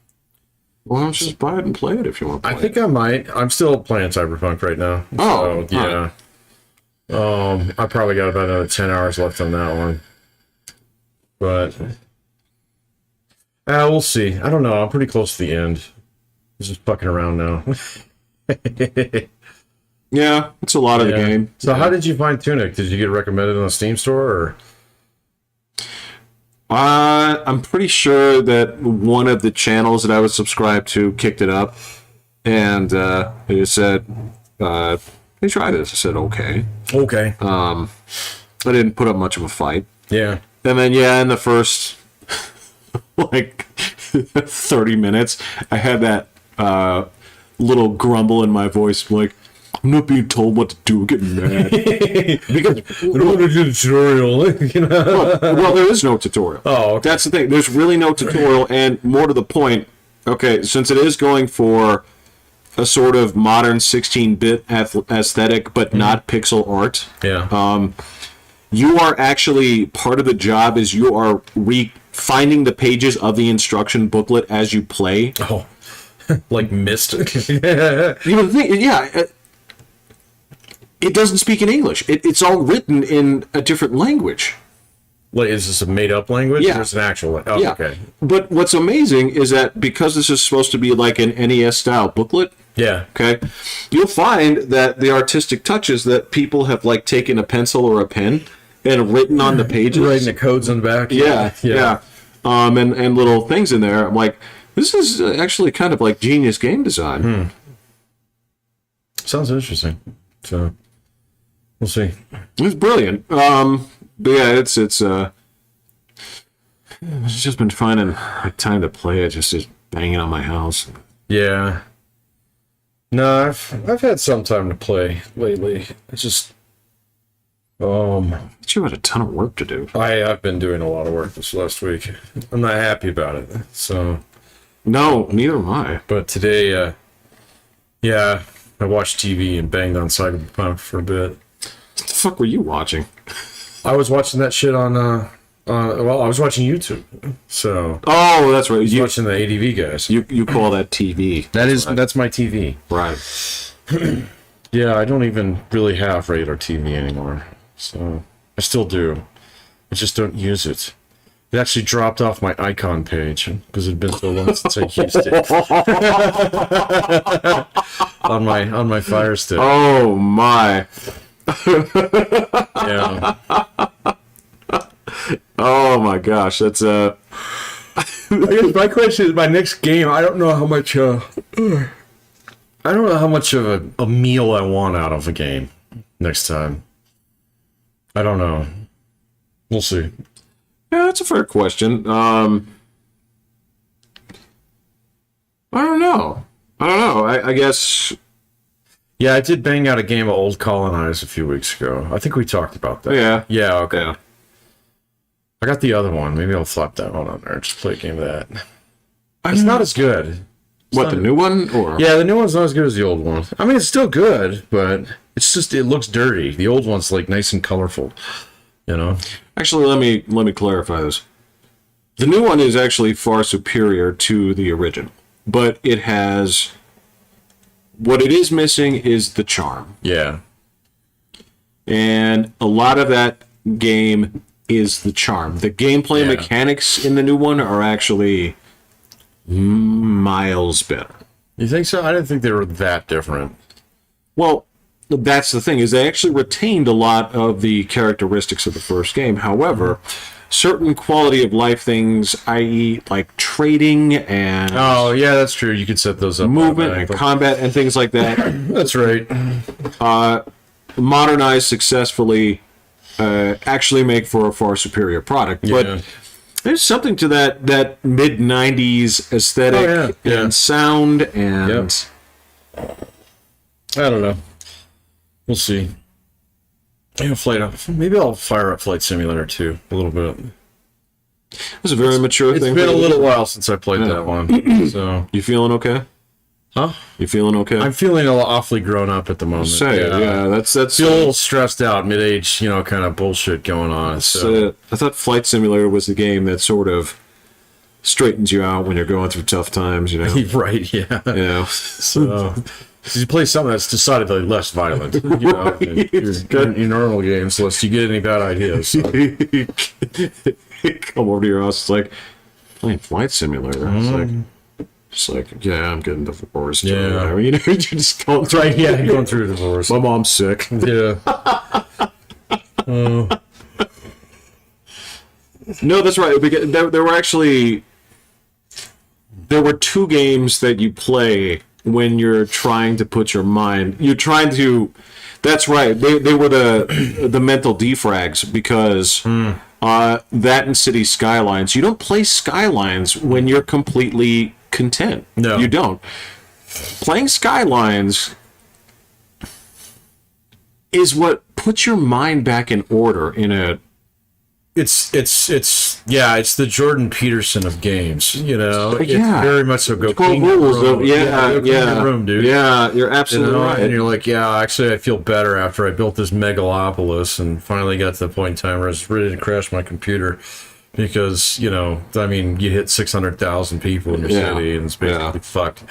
well, let's just buy it and play it if you want to play I think I might. I'm still playing Cyberpunk right now. Oh, so, yeah. I probably got about another 10 hours left on that one. But we'll see. I don't know. I'm pretty close to the end. I'm just fucking around now. Yeah, it's a lot of the game. So how did you find Tunic? Did you get it recommended on the Steam store or? I'm pretty sure that one of the channels that I was subscribed to kicked it up, and they just said, "Hey, try this." I said, "Okay." Okay. I didn't put up much of a fight, Yeah. and then in the first like 30 minutes, I had that little grumble in my voice, like, I'm not being told what to do, I'm getting mad. Because I don't want to do the tutorial. You know? Well, there is no tutorial. Oh, okay. That's the thing. There's really no tutorial, and more to the point, okay, since it is going for a sort of modern 16-bit aesthetic, but not pixel art, Yeah. you are actually, part of the job is you are finding the pages of the instruction booklet as you play. Oh, like missed. You know, the thing, it doesn't speak in English. It's all written in a different language. Like, is this a made-up language? Yeah. Or is it an actual? Oh, Yeah. okay. But what's amazing is that because this is supposed to be like an NES-style booklet, Yeah. okay, you'll find that the artistic touches that people have like taken a pencil or a pen and written on the pages. Writing the codes on the back. Yeah. And little things in there. I'm like, this is actually kind of like genius game design. Sounds interesting. So, we'll see. It's brilliant. But yeah, it's just been finding like, time to play it, just banging on my house. Yeah. No, I've had some time to play lately. It's just But you had a ton of work to do. I've been doing a lot of work this last week. I'm not happy about it. So, No, neither am I. but today, I watched TV and banged on Cyberpunk for a bit. What the fuck were you watching? I was watching that shit on I was watching YouTube. So, Oh, that's right. I was watching the ADV guys. You call that TV. That's my TV. Right. Yeah, I don't even really have regular TV anymore. So, I still do. I just don't use it. It actually dropped off my icon page because it had been so long since I used it on my Fire Stick. Oh my. Yeah. Oh my gosh. That's I guess my question is my next game. I don't know how much. I don't know how much of a meal I want out of a game next time. I don't know. We'll see. Yeah, that's a fair question. I don't know. I guess. Yeah, I did bang out a game of Old Colonize a few weeks ago. I think we talked about that. Yeah. Yeah, okay. Yeah. I got the other one. Maybe I'll flop that one on there. Just play a game of that. It's not as good. What, the new one? Or Yeah, the new one's not as good as the old one. I mean, it's still good, but it's just, it looks dirty. The old one's like nice and colorful, you know? Actually, let me clarify this. The new one is actually far superior to the original, but it has what it is missing is the charm. Yeah. And a lot of that game is the charm. The gameplay mechanics in the new one are actually miles better. You think so? I didn't think they were that different. Well, that's the thing, is they actually retained a lot of the characteristics of the first game. However, certain quality of life things, i.e. like trading and Oh, yeah, that's true. You could set those up. movement and automatically. combat and things like that, That's right. modernized successfully, actually make for a far superior product. Yeah. But there's something to that mid-90s aesthetic Oh, yeah. and sound and... Yep. I don't know. We'll see. Maybe I'll fire up Flight Simulator 2 a little bit. It's a very mature It's thing. been a for you. little while since I played that one. So, You feeling okay? huh? You feeling okay? I'm feeling awfully grown up at the moment. That's Feel a little stressed out, mid-age, kind of bullshit going on. So, I thought Flight Simulator was the game that sort of straightens you out when you're going through tough times, you know. right, yeah. You know. So, you play something that's decidedly less violent, than your normal games, unless you get any bad ideas. So. Come over to your house, it's like playing Flight Simulator. It's like, yeah, I'm getting divorced. Yeah. Or whatever. You know, you're just going through. Right, yeah, going through a divorce. My mom's sick. Yeah. No, that's right. Because there were two games that you play when you're trying to put your mind. You're trying to. That's right. They were the mental defrags because that and City Skylines. You don't play Skylines when you're completely content. No, you don't. Playing Skylines is what puts your mind back in order in a. It's the Jordan Peterson of games, Yeah. It's very much so go 12 clean your rules room. of, Go clean your room, dude. Yeah, you're absolutely right. And you're like, yeah, actually I feel better after I built this megalopolis and finally got to the point in time where I was ready to crash my computer because, you hit 600,000 people in your city and it's basically fucked.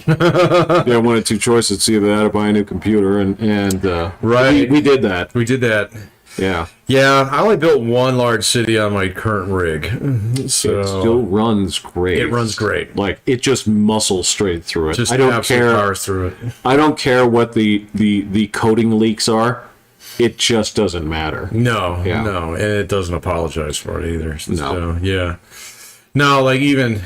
Yeah, one of two choices. It's either that or buy a new computer and right. We did that. We did that. Yeah. Yeah, I only built one large city on my current rig. So it still runs great. It runs great. Like it just muscles straight through it. Just I don't care. Powers through it. I don't care what the coding leaks are. It just doesn't matter. No, and it doesn't apologize for it either. No. So, yeah. No, like even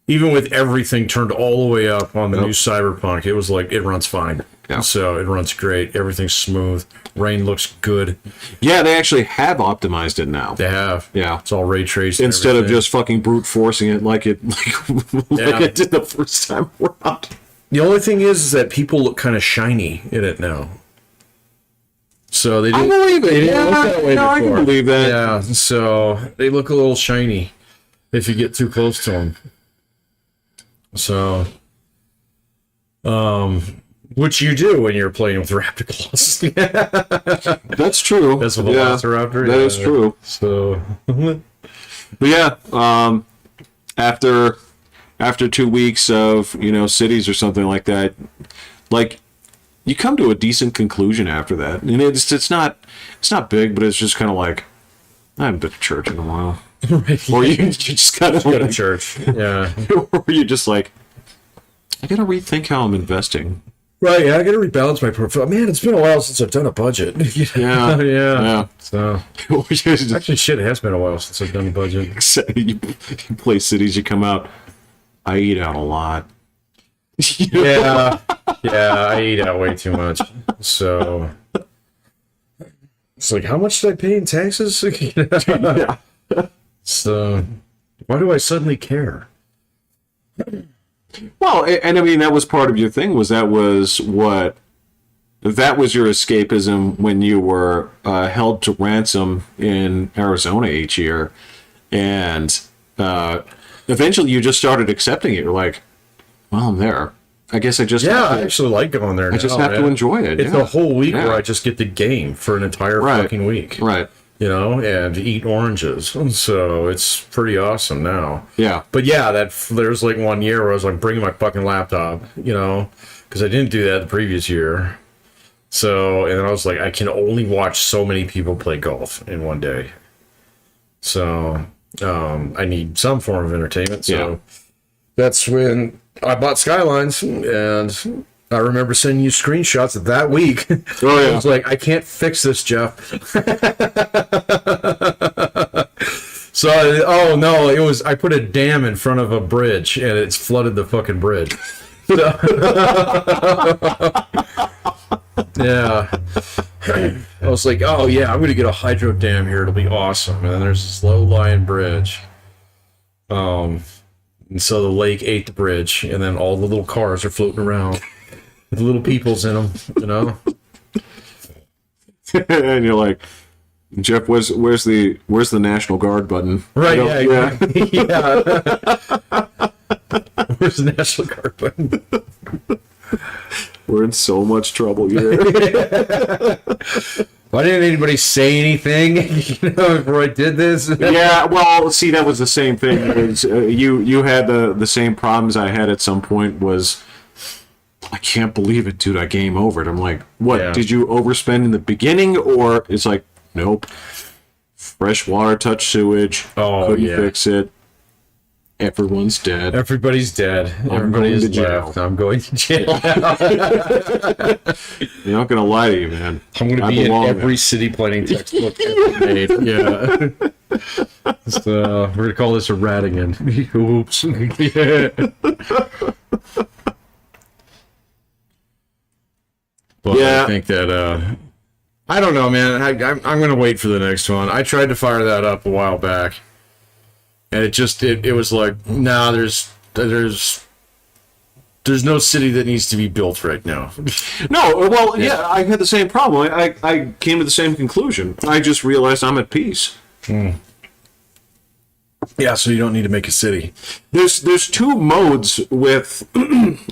with everything turned all the way up on the new Cyberpunk, it was like, it runs fine. Yeah. So it runs great. Everything's smooth. Rain looks good. Yeah, they actually have optimized it now. They have. Yeah. It's all ray traced. Instead of just fucking brute forcing it like it did the first time around. The only thing is that people look kind of shiny in it now. So they didn't, I believe it. They didn't look that way before. I can believe that. Yeah, so they look a little shiny if you get too close to them. So, which you do when you're playing with Rapticals. That's true. That's a Velociraptor. That is true. So, but yeah, after 2 weeks of cities or something like that, like you come to a decent conclusion after that, and it's not big, but it's just kind of like I haven't been to church in a while, or you just gotta go to church, yeah, or you're just like I gotta rethink how I'm investing. Right, yeah, I gotta rebalance my portfolio. Man, it's been a while since I've done a budget. Yeah. So actually, shit, it has been a while since I've done a budget. you play cities, you come out. I eat out a lot. Yeah, I eat out way too much. So it's like, how much did I pay in taxes? Yeah. So why do I suddenly care? Well, and I mean that was part of your thing. That was your escapism when you were held to ransom in Arizona each year, and eventually you just started accepting it. You're like, well, I'm there. I guess I just I actually like going there. I just have to enjoy it. It's a whole week where I just get to game for an entire fucking week. Right. And eat oranges. So it's pretty awesome now. Yeah. But yeah, there's like 1 year where I was like bringing my fucking laptop, because I didn't do that the previous year. So, and then I was like, I can only watch so many people play golf in one day. So, I need some form of entertainment. So that's when I bought Skylines, and I remember sending you screenshots of that week. Oh, yeah. I was like, I can't fix this, Jeff. So, I put a dam in front of a bridge, and it's flooded the fucking bridge. Yeah. I was like, oh, yeah, I'm going to get a hydro dam here. It'll be awesome. And then there's this low-lying bridge. And so the lake ate the bridge, and then all the little cars are floating around. With little peoples in them, And you're like, Jeff, where's the National Guard button? Right? Yeah. Where's the National Guard button? We're in so much trouble here. Why didn't anybody say anything before I did this? Yeah, well, see, that was the same thing. You had the same problems I had at some point. Was I can't believe it, dude. I game overed. I'm like, what? Yeah. Did you overspend in the beginning, or it's like, nope. Fresh water touched sewage. Oh, couldn't yeah. fix it. Everyone's dead. Everybody's dead. Everybody going is to jail. left. I'm going to jail. You're not gonna lie to you, man. I'm going to be in every city planning textbook ever made. Yeah. So we're gonna call this a Radigan. Oops. But Yeah. I think that I don't know, man. I'm gonna wait for the next one. I tried to fire that up a while back, and it was like, nah, there's no city that needs to be built right now. No, well, yeah, I had the same problem. I came to the same conclusion. I just realized I'm at peace. Yeah, so you don't need to make a city. There's two modes with.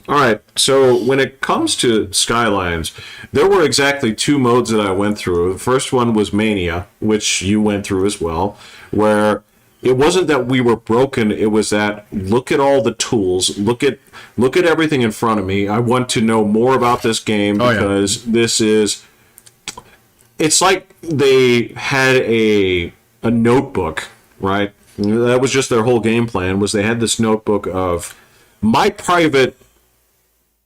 All right, so when it comes to Skylines, there were exactly two modes that I went through. The first one was Mania, which you went through as well, where it wasn't that we were broken. It was that look at all the tools, look at everything in front of me. I want to know more about this game because this is. It's like they had a notebook, right? That was just their whole game plan. Was they had this notebook of my private,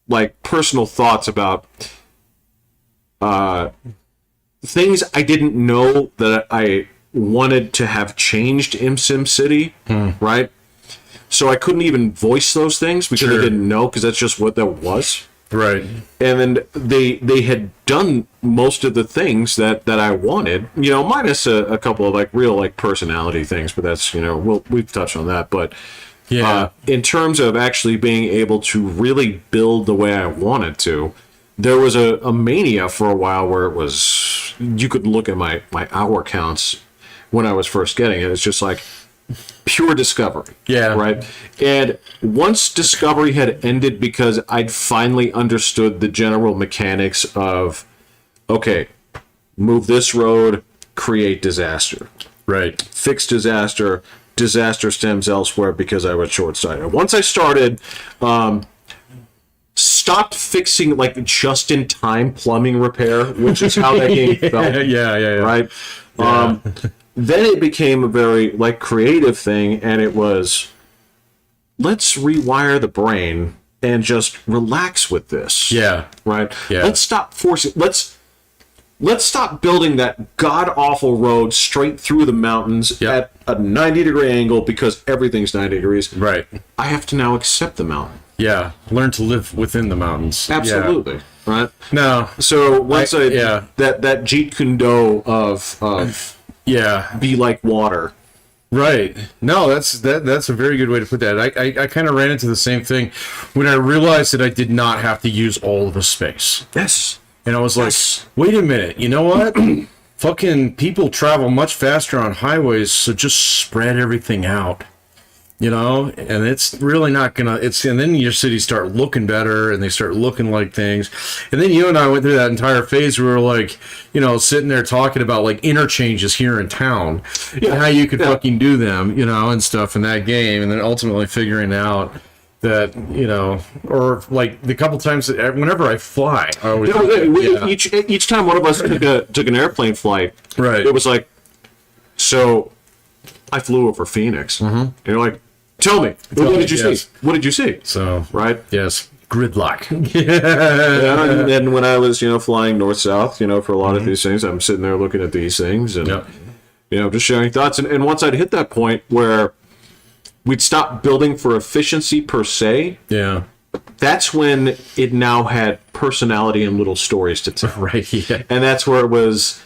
like, personal thoughts about things I didn't know that I wanted to have changed in SimCity, right? So I couldn't even voice those things because I didn't know, because that's just what that was. Right. And then they had done most of the things that I wanted, minus a couple of real personality things, but that's, we've touched on that. But in terms of actually being able to really build the way I wanted to, there was a mania for a while where it was, you could look at my hour counts when I was first getting it. It's just like pure discovery. Yeah. Right. And once discovery had ended, because I'd finally understood the general mechanics of, okay, move this road, create disaster. Right. Fix disaster, disaster stems elsewhere, because I was short-sighted. Once I started, stopped fixing just-in-time plumbing repair, which is how that game felt. Yeah. Right. Yeah. Then it became a very creative thing, and it was, let's rewire the brain and just relax with this. Yeah. Right. Yeah. Let's stop forcing. Let's stop building that god awful road straight through the mountains at a 90-degree angle, because everything's 90 degrees. Right. I have to now accept the mountain. Yeah. Learn to live within the mountains. Absolutely. Yeah. Right. No. So once that Jeet Kune Do of be like water. Right. No, that's a very good way to put that. I kind of ran into the same thing when I realized that I did not have to use all of the space. Yes. And I was like, wait a minute, you know what? Fucking people travel much faster on highways, so just spread everything out. And it's really not gonna, and then your cities start looking better, and they start looking like things. And then you and I went through that entire phase where we were sitting there talking about interchanges here in town, and how you could fucking do them, and stuff in that game. And then ultimately figuring out that, or the couple times whenever I fly, I always, each time one of us took an airplane flight, right? It was like, so I flew over Phoenix, and you're like, tell me, what did you see? What did you see? So, right? Yes. Gridlock. And then when I was, flying north-south, for a lot of these things, I'm sitting there looking at these things and, just sharing thoughts. And once I'd hit that point where we'd stop building for efficiency per se, that's when it now had personality and little stories to tell. Right, yeah. And that's where it was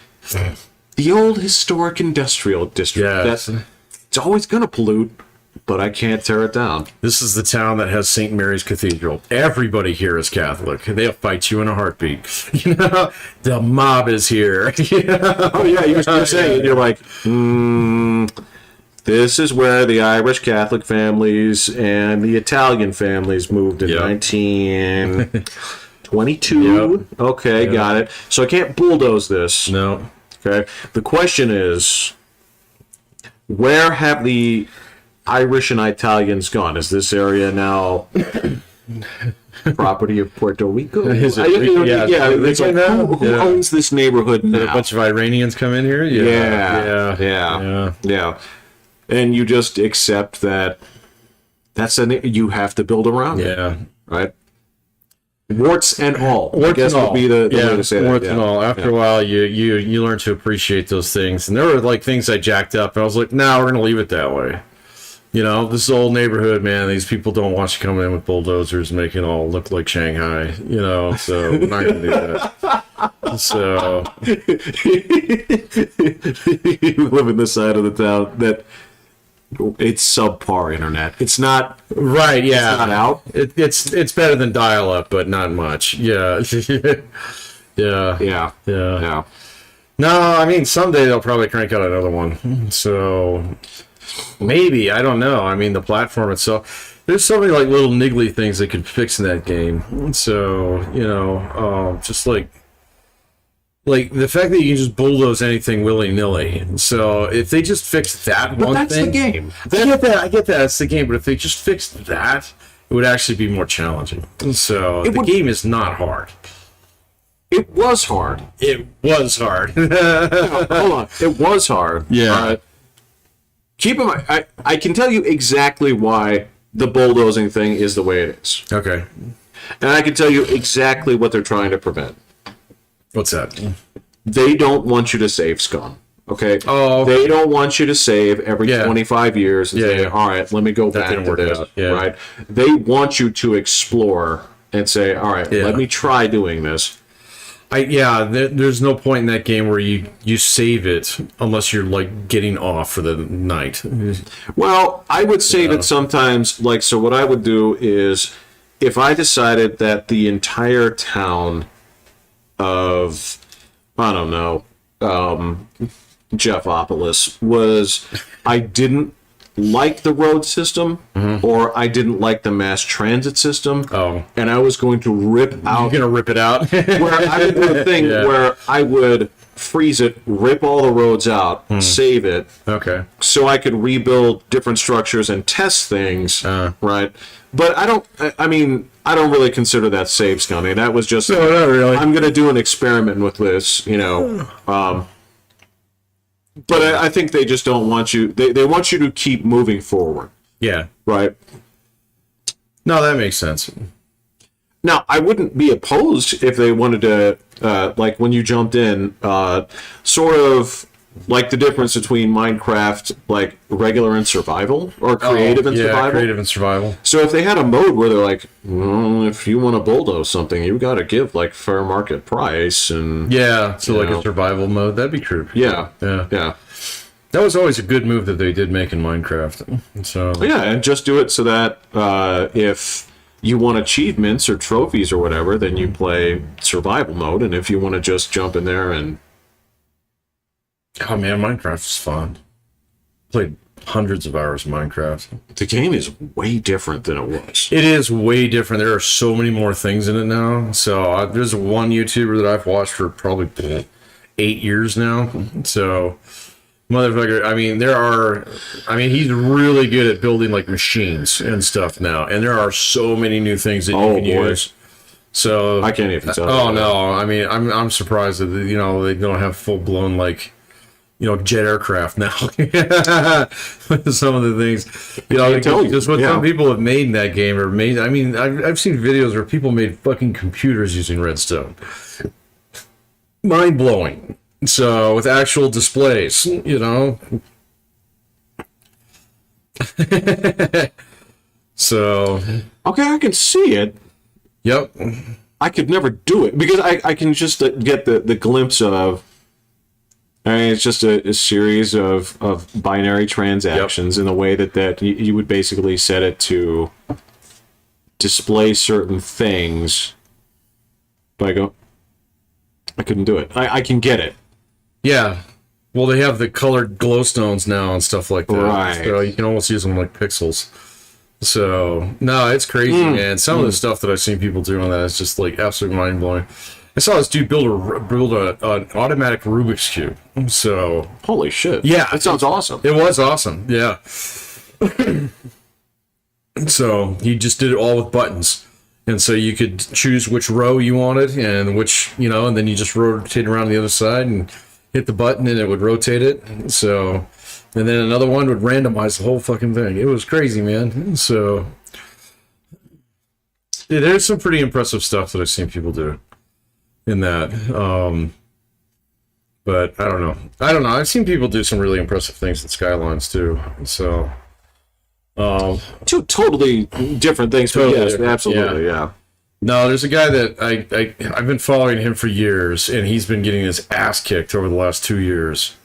the old historic industrial district. Yeah. It's always going to pollute, but I can't tear it down. This is the town that has St. Mary's Cathedral. Everybody here is Catholic. They'll fight you in a heartbeat. The mob is here. Oh, yeah, you're saying, you're like, this is where the Irish Catholic families and the Italian families moved in 1922. Okay, got it. So I can't bulldoze this. No. Okay. The question is, where have the Irish and Italians gone? Is this area now property of Puerto Rico? Is it, it's like, who owns this neighborhood now? Did a bunch of Iranians come in here? Yeah. And you just accept that you have to build around it, Yeah. right? Warts and all. Warts I guess and would all. be the way to say warts that. and all. After a while, you learn to appreciate those things. And there were like things I jacked up, and I was like, "No, we're gonna leave it that way." You know, this old neighborhood, man. These people don't want you coming in with bulldozers, making it all look like Shanghai. You know, so we're not gonna do that. So You live in the side of the town that it's subpar internet. It's not right, yeah, it's not out. It's better than dial-up, but not much. Yeah, yeah, Yeah. yeah. No, I mean someday they'll probably crank out another one. So maybe, I don't know. I mean the platform itself. There's so many like little niggly things they could fix in that game. So just like the fact that you can just bulldoze anything willy-nilly. So if they just fix that But one that's thing, the game. I get that, it's the game. But if they just fixed that, it would actually be more challenging. So the game is not hard. It was hard. It was hard. Hold on. It was hard. Yeah. Keep in mind, I can tell you exactly why the bulldozing thing is the way it is. Okay. And I can tell you exactly what they're trying to prevent. What's that? They don't want you to save scum. Okay? Oh. They don't want you to save every 25 years and say, yeah. all right, let me go back didn't to work this. out. Yeah. Right? They want you to explore and say, all right, let me try doing this. There's no point in that game where you save it unless you're like getting off for the night. Well, I would save it sometimes. Like, so what I would do is if I decided that the entire town of, I don't know, Jeffopolis was, I didn't like the road system or I didn't like the mass transit system. Oh. And I was going to rip out. You're gonna rip it out. Where I would do a thing where I would freeze it, rip all the roads out, save it. Okay. So I could rebuild different structures and test things, right? But I don't really consider that save scumming. That was just, No, not really. I'm going to do an experiment with this, but I think they just don't want you, they want you to keep moving forward, Yeah. right? No, that makes sense. Now, I wouldn't be opposed if they wanted to, like when you jumped in, sort of like the difference between Minecraft, like regular and survival, or creative and survival. Creative and survival. So if they had a mode where they're like, if you want to bulldoze something, you got to give like fair market price, and Yeah, so like a survival mode, that'd be cool. yeah. That was always a good move that they did make in Minecraft. So Yeah, and just do it so that if you want achievements or trophies or whatever, then you play survival mode, and if you want to just jump in there and oh man, Minecraft is fun. Played hundreds of hours of Minecraft. the game is way different than it was. It is way different. There are so many more things in it now. So there's one YouTuber that I've watched for probably 8 years now. So motherfucker, he's really good at building like machines and stuff now. And there are so many new things that you can use. So I can't even tell. Oh no! I mean, I'm surprised that they don't have full blown like jet aircraft now. Some of the things, because what some people have made in that game are amazing. I mean, I've seen videos where people made fucking computers using redstone. Mind blowing. So with actual displays, So Okay, I can see it. Yep. I could never do it because I can just get the glimpse of. I mean, it's just a series of binary transactions in the way that you would basically set it to display certain things. But I couldn't do it. I can get it. Yeah. Well, they have the colored glowstones now and stuff like that. Right. So you can almost use them like pixels. So, no, it's crazy, man. Some of the stuff that I've seen people do on that is just like absolutely mind blowing. I saw this dude build an automatic Rubik's Cube. So, Holy shit. Yeah. That sounds awesome. It was awesome. Yeah. So, he just did it all with buttons. And so you could choose which row you wanted and which, and then you just rotate around the other side and hit the button and it would rotate it. So, And then another one would randomize the whole fucking thing. It was crazy, man. So yeah, there's some pretty impressive stuff that I've seen people do in that. But I don't know. I've seen people do some really impressive things in Skylines too. So two totally different things. But Totally yes, different, absolutely, yeah. no, there's a guy that I've been following him for years, and he's been getting his ass kicked over the last 2 years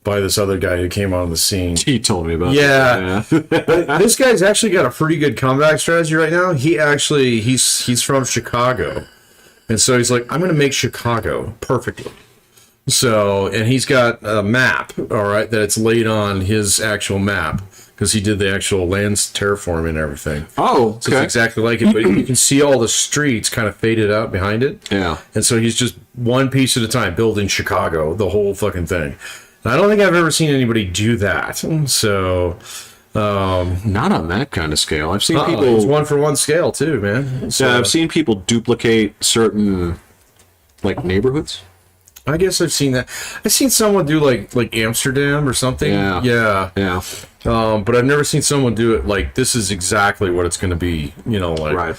by this other guy who came on the scene. He told me about Yeah. that. But this guy's actually got a pretty good comeback strategy right now. He's from Chicago. And so he's like, I'm going to make Chicago perfectly. So, and he's got a map, all right, that it's laid on his actual map because he did the actual lands terraforming and everything. Oh, So it's exactly like it, but you can see all the streets kind of faded out behind it. Yeah. And so he's just one piece at a time building Chicago, the whole fucking thing. And I don't think I've ever seen anybody do that. So, Not on that kind of scale. I've seen it's people. one for one scale too, man. So, Yeah, I've seen people duplicate certain like neighborhoods. I guess I've seen that. I've seen someone do like Amsterdam or something. Yeah. Yeah. But I've never seen someone do it like this is exactly what it's going to be. You know, like Right.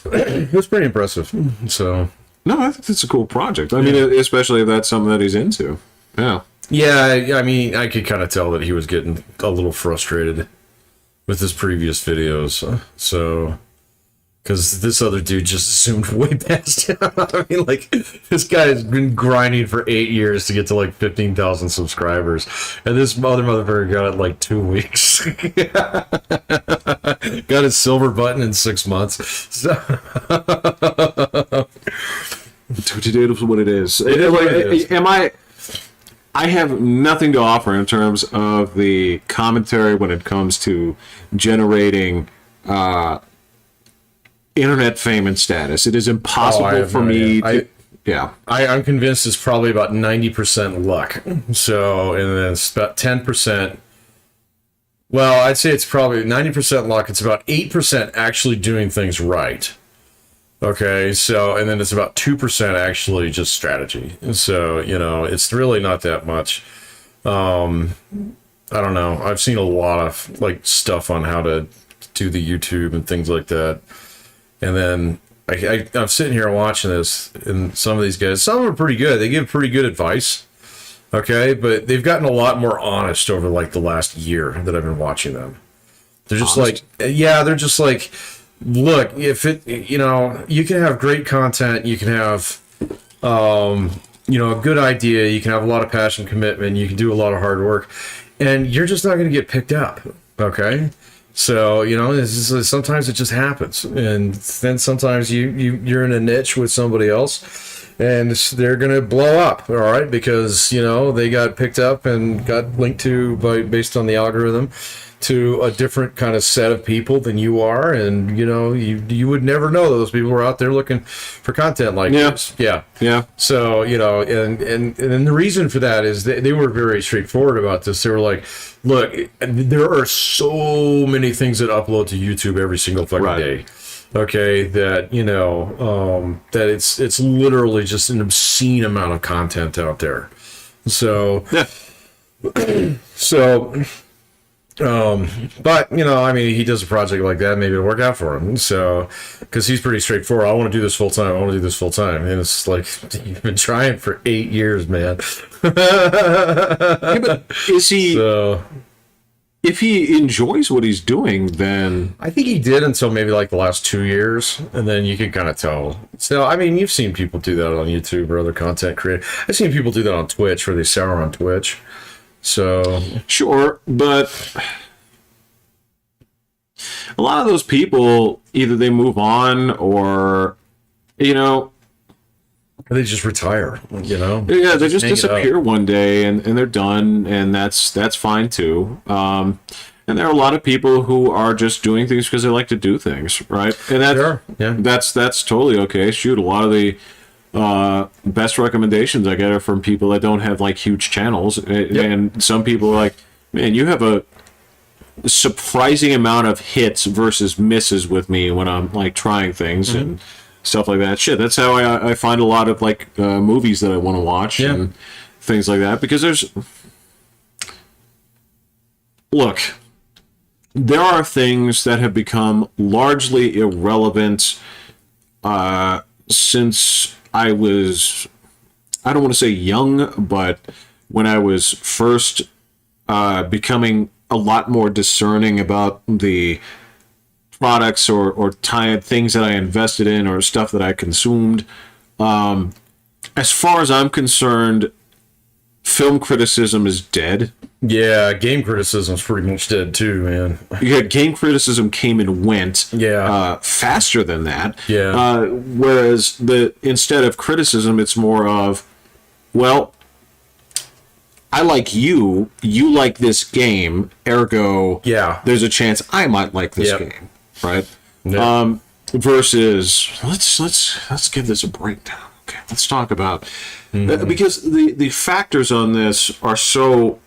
it was pretty impressive. So No, I think it's a cool project. I mean, especially if that's something that he's into. Yeah. yeah, I mean, I could kind of tell that he was getting a little frustrated with his previous videos. So. Because this other dude just zoomed way past him. I mean, like, this guy has been grinding for 8 years to get to, like, 15,000 subscribers. And this motherfucker got it, like, 2 weeks. Got his silver button in 6 months. So It is what it is. It is what it is. I have nothing to offer in terms of the commentary when it comes to generating internet fame and status. It is impossible for me to... I'm convinced it's probably about 90% luck. So, and then it's about 10%. Well, I'd say it's probably 90% luck. It's about 8% actually doing things right. Okay, so, and then it's about 2% actually just strategy. So, you know, it's really not that much. I don't know. I've seen a lot of, like, stuff on how to do the YouTube and things like that. And then I'm sitting here watching this, and some of these guys, some of them are pretty good. They give pretty good advice, okay? But they've gotten a lot more honest over, like, the last year that I've been watching them. They're just Honest? they're just like, look, if it, you know, you can have great content, you can have, you know, a good idea, you can have a lot of passion, commitment, you can do a lot of hard work, and you're just not going to get picked up, okay? So, you know, sometimes it just happens. And then sometimes you're in a niche with somebody else and they're going to blow up, all right? Because, you know, they got picked up and got linked to based on the algorithm to a different kind of set of people than you are. And, you know, you would never know those people were out there looking for content like this. Yeah. Yeah. So, you know, and the reason for that is they were very straightforward about this. They were like, look, there are so many things that upload to YouTube every single fucking day. Okay, that, you know, that it's literally just an obscene amount of content out there. So, but, you know, I mean, he does a project like that, maybe it'll work out for him. So, because he's pretty straightforward. I want to do this full time. And it's like, you've been trying for 8 years, man. But is he... So, if he enjoys what he's doing, then... I think he did until maybe like the last 2 years, and then you can kind of tell. So, I mean, you've seen people do that on YouTube or other content creators. I've seen people do that on Twitch, where they sour on Twitch. So, Sure, but a lot of those people, either they move on or, you know... they just retire, you know? Yeah, they just hang it disappear one day and they're done, and that's fine too. And there are a lot of people who are just doing things because they like to do things, right? And that's totally okay. Shoot, a lot of the best recommendations I get are from people that don't have like huge channels, and some people are like, man, you have a surprising amount of hits versus misses with me when I'm like trying things and stuff like that. Shit, that's how I find a lot of like movies that I want to watch and things like that, because look, there are things that have become largely irrelevant since I was, I don't want to say young, but when I was first becoming a lot more discerning about the products or things that I invested in or stuff that I consumed. As far as I'm concerned, film criticism is dead. Yeah, game criticism's pretty much dead too, man. Yeah, game criticism came and went. Yeah. Faster than that. Yeah. Whereas instead of criticism, it's more of, well, I like you like this game, ergo, Yeah. there's a chance I might like this Yep. game, right? Yep. Versus let's give this a breakdown. Okay, let's talk about because the factors on this are so.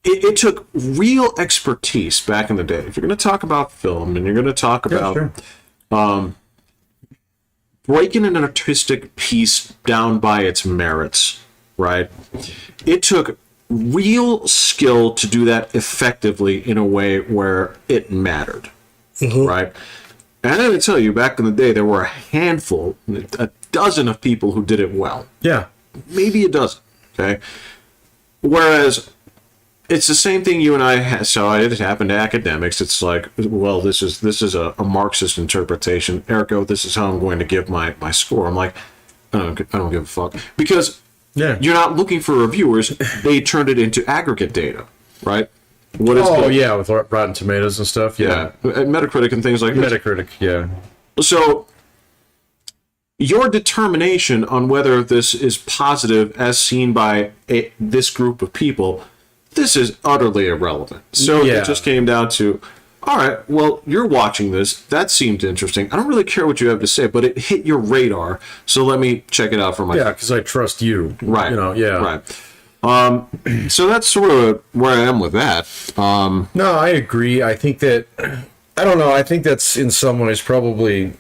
It took real expertise back in the day. If you're going to talk about film and you're going to talk about breaking an artistic piece down by its merits, right? It took real skill to do that effectively in a way where it mattered, right? And I gotta tell you, back in the day, there were a handful, a dozen of people who did it well. Yeah. Maybe a dozen, okay? Whereas it's the same thing you and I saw. It happened to academics. It's like, well, this is a Marxist interpretation. Ergo, this is how I'm going to give my score. I'm like, I don't give a fuck, because you're not looking for reviewers. They turned it into aggregate data, right? What is with Rotten Tomatoes and stuff. Yeah. Metacritic and things like that. Metacritic. Yeah. So your determination on whether this is positive as seen by this group of people, this is utterly irrelevant. So it just came down to, all right, well, you're watching this. That seemed interesting. I don't really care what you have to say, but it hit your radar. So let me check it out for myself. Yeah, because I trust you. Right. You know, yeah. Right. So that's sort of where I am with that. No, I agree. I think that, I don't know, I think that's in some ways probably,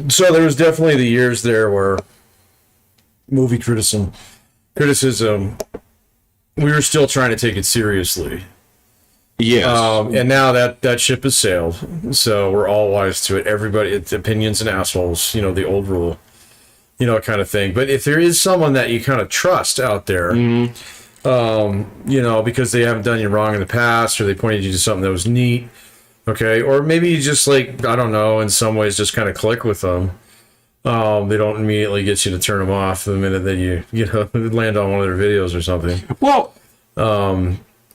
so there was definitely the years there where movie criticism, we were still trying to take it seriously. Yes. And now that ship has sailed, so we're all wise to it. Everybody, it's opinions and assholes, you know, the old rule, you know, kind of thing. But if there is someone that you kind of trust out there, you know, because they haven't done you wrong in the past, or they pointed you to something that was neat, okay, or maybe you just, like, I don't know, in some ways just kind of click with them. They don't immediately get you to turn them off the minute that you know, land on one of their videos or something. Well,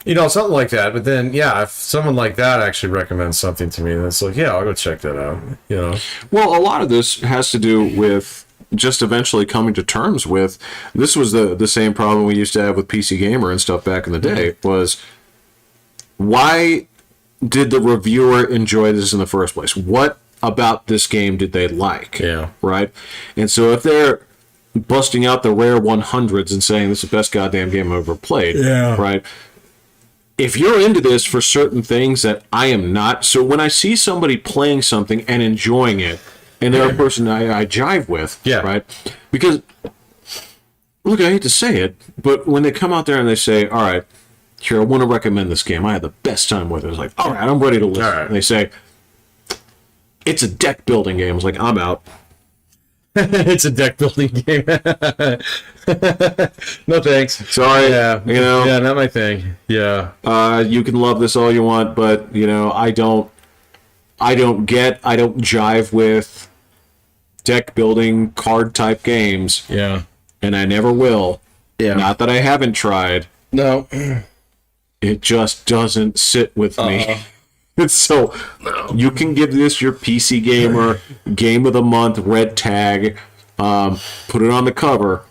you know, something like that. But then, yeah, if someone like that actually recommends something to me, that's like, yeah, I'll go check that out. You know. Well, a lot of this has to do with just eventually coming to terms with. This was the same problem we used to have with PC Gamer and stuff back in the day. Was why did the reviewer enjoy this in the first place? What about this game did they like? Yeah. Right? And so if they're busting out the rare 100s and saying this is the best goddamn game I've ever played, right? If you're into this for certain things that I am not, so when I see somebody playing something and enjoying it, and they're a person I jive with, right? Because, look, I hate to say it, but when they come out there and they say, all right, here, I want to recommend this game. I had the best time with it. It's like, all right, I'm ready to listen. Right. And they say, it's a deck building game. I was like, I'm out. It's a deck building game. No thanks. Sorry. Yeah. You know. Yeah, not my thing. Yeah. You can love this all you want, but you know, I don't jive with deck building card type games. Yeah. And I never will. Yeah. Not that I haven't tried. No. It just doesn't sit with me. So you can give this your PC Gamer Game of the Month red tag, put it on the cover.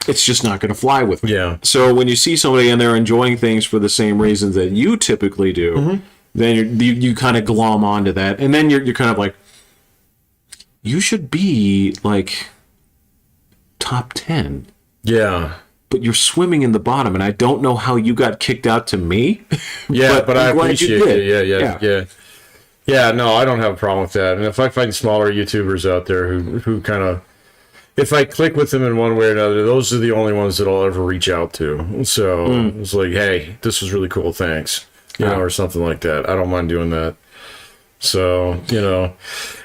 It's just not going to fly with me. Yeah. So when you see somebody and they're enjoying things for the same reasons that you typically do, then you kind of glom onto that, and then you're kind of like, you should be like top 10. Yeah. But you're swimming in the bottom, and I don't know how you got kicked out to me. Yeah, but I I'm glad appreciate you did. it. Yeah. Yeah, no, I don't have a problem with that. And if I find smaller YouTubers out there who kind of, if I click with them in one way or another, those are the only ones that I'll ever reach out to. So it's like, hey, this was really cool, thanks, or something like that. I don't mind doing that. So,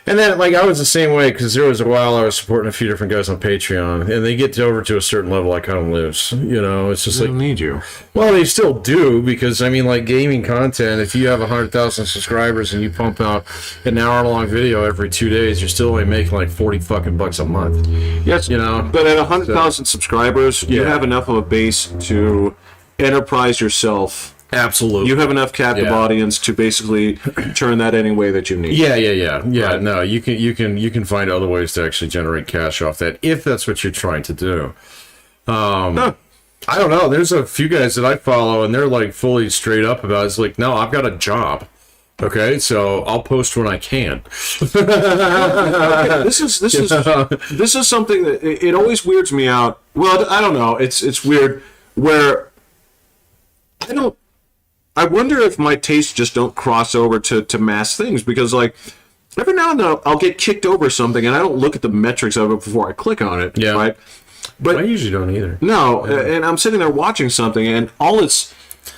and then like I was the same way, because there was a while I was supporting a few different guys on Patreon, and they get over to a certain level, I kind of lose. It's just They like, don't need you. well, they still do, because I mean, like gaming content, if you have 100,000 subscribers and you pump out an hour-long video every 2 days, you're still only making like $40 a month. Yes, but at 100,000 subscribers, you have enough of a base to enterprise yourself. Absolutely. You have enough captive audience to basically turn that any way that you need. Yeah. Right. No, you can find other ways to actually generate cash off that, if that's what you're trying to do. I don't know. There's a few guys that I follow, and they're like fully straight up about it. It's like, no, I've got a job. Okay, so I'll post when I can. This is something that it always weirds me out. Well, I don't know. It's weird where I wonder if my tastes just don't cross over to mass things, because like every now and then I'll get kicked over something and I don't look at the metrics of it before I click on it. Yeah. Right. But I usually don't either. No, and I'm sitting there watching something, and all it's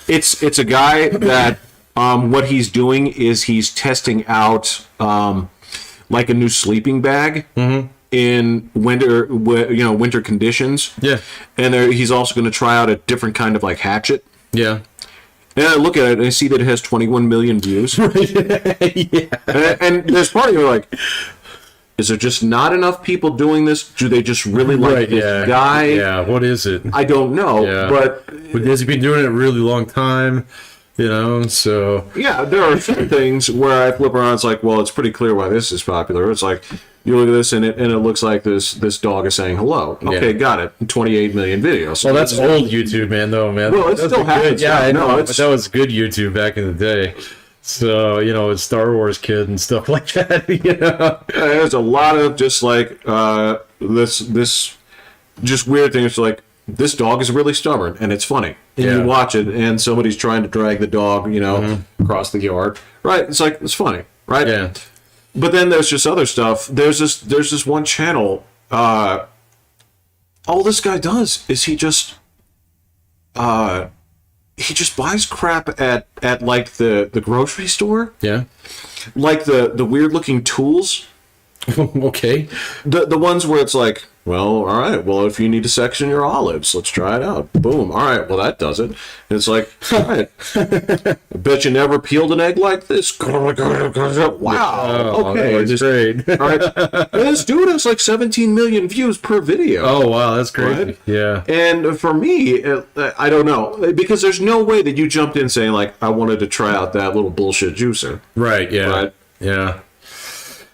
a guy that what he's doing is he's testing out like a new sleeping bag in winter conditions. Yeah. And he's also going to try out a different kind of like hatchet. Yeah. And I look at it and I see that it has 21 million views. And there's part of you like, is there just not enough people doing this? Do they just really like this guy? Yeah, what is it? I don't know. Yeah. But has he been doing it a really long time? So... Yeah, there are some things where I flip around, it's like, well, it's pretty clear why this is popular. It's like, you look at this and it looks like this dog is saying hello. Okay, got it. 28 million videos. Well, that's old YouTube, man, though, man. Well, it still happens. Yeah, I know, but that was good YouTube back in the day. So, it's Star Wars Kid and stuff like that, There's a lot of just like this just weird thing. It's like, this dog is really stubborn and it's funny. And you watch it and somebody's trying to drag the dog, across the yard. Right? It's like, it's funny, right? Yeah. But then there's just other stuff. There's this one channel. All this guy does is he just buys crap at like the grocery store. Yeah. Like the weird looking tools. Okay. The ones where it's like, well, all right, well, if you need to section your olives, let's try it out. Boom. All right, well, that does it. And it's like, all right. I bet you never peeled an egg like this. Wow. Okay. That's great. All right. And this dude has like 17 million views per video. Oh, wow, that's great. Right? Yeah. And for me, I don't know, because there's no way that you jumped in saying, like, I wanted to try out that little bullshit juicer. Right, yeah. Right? Yeah.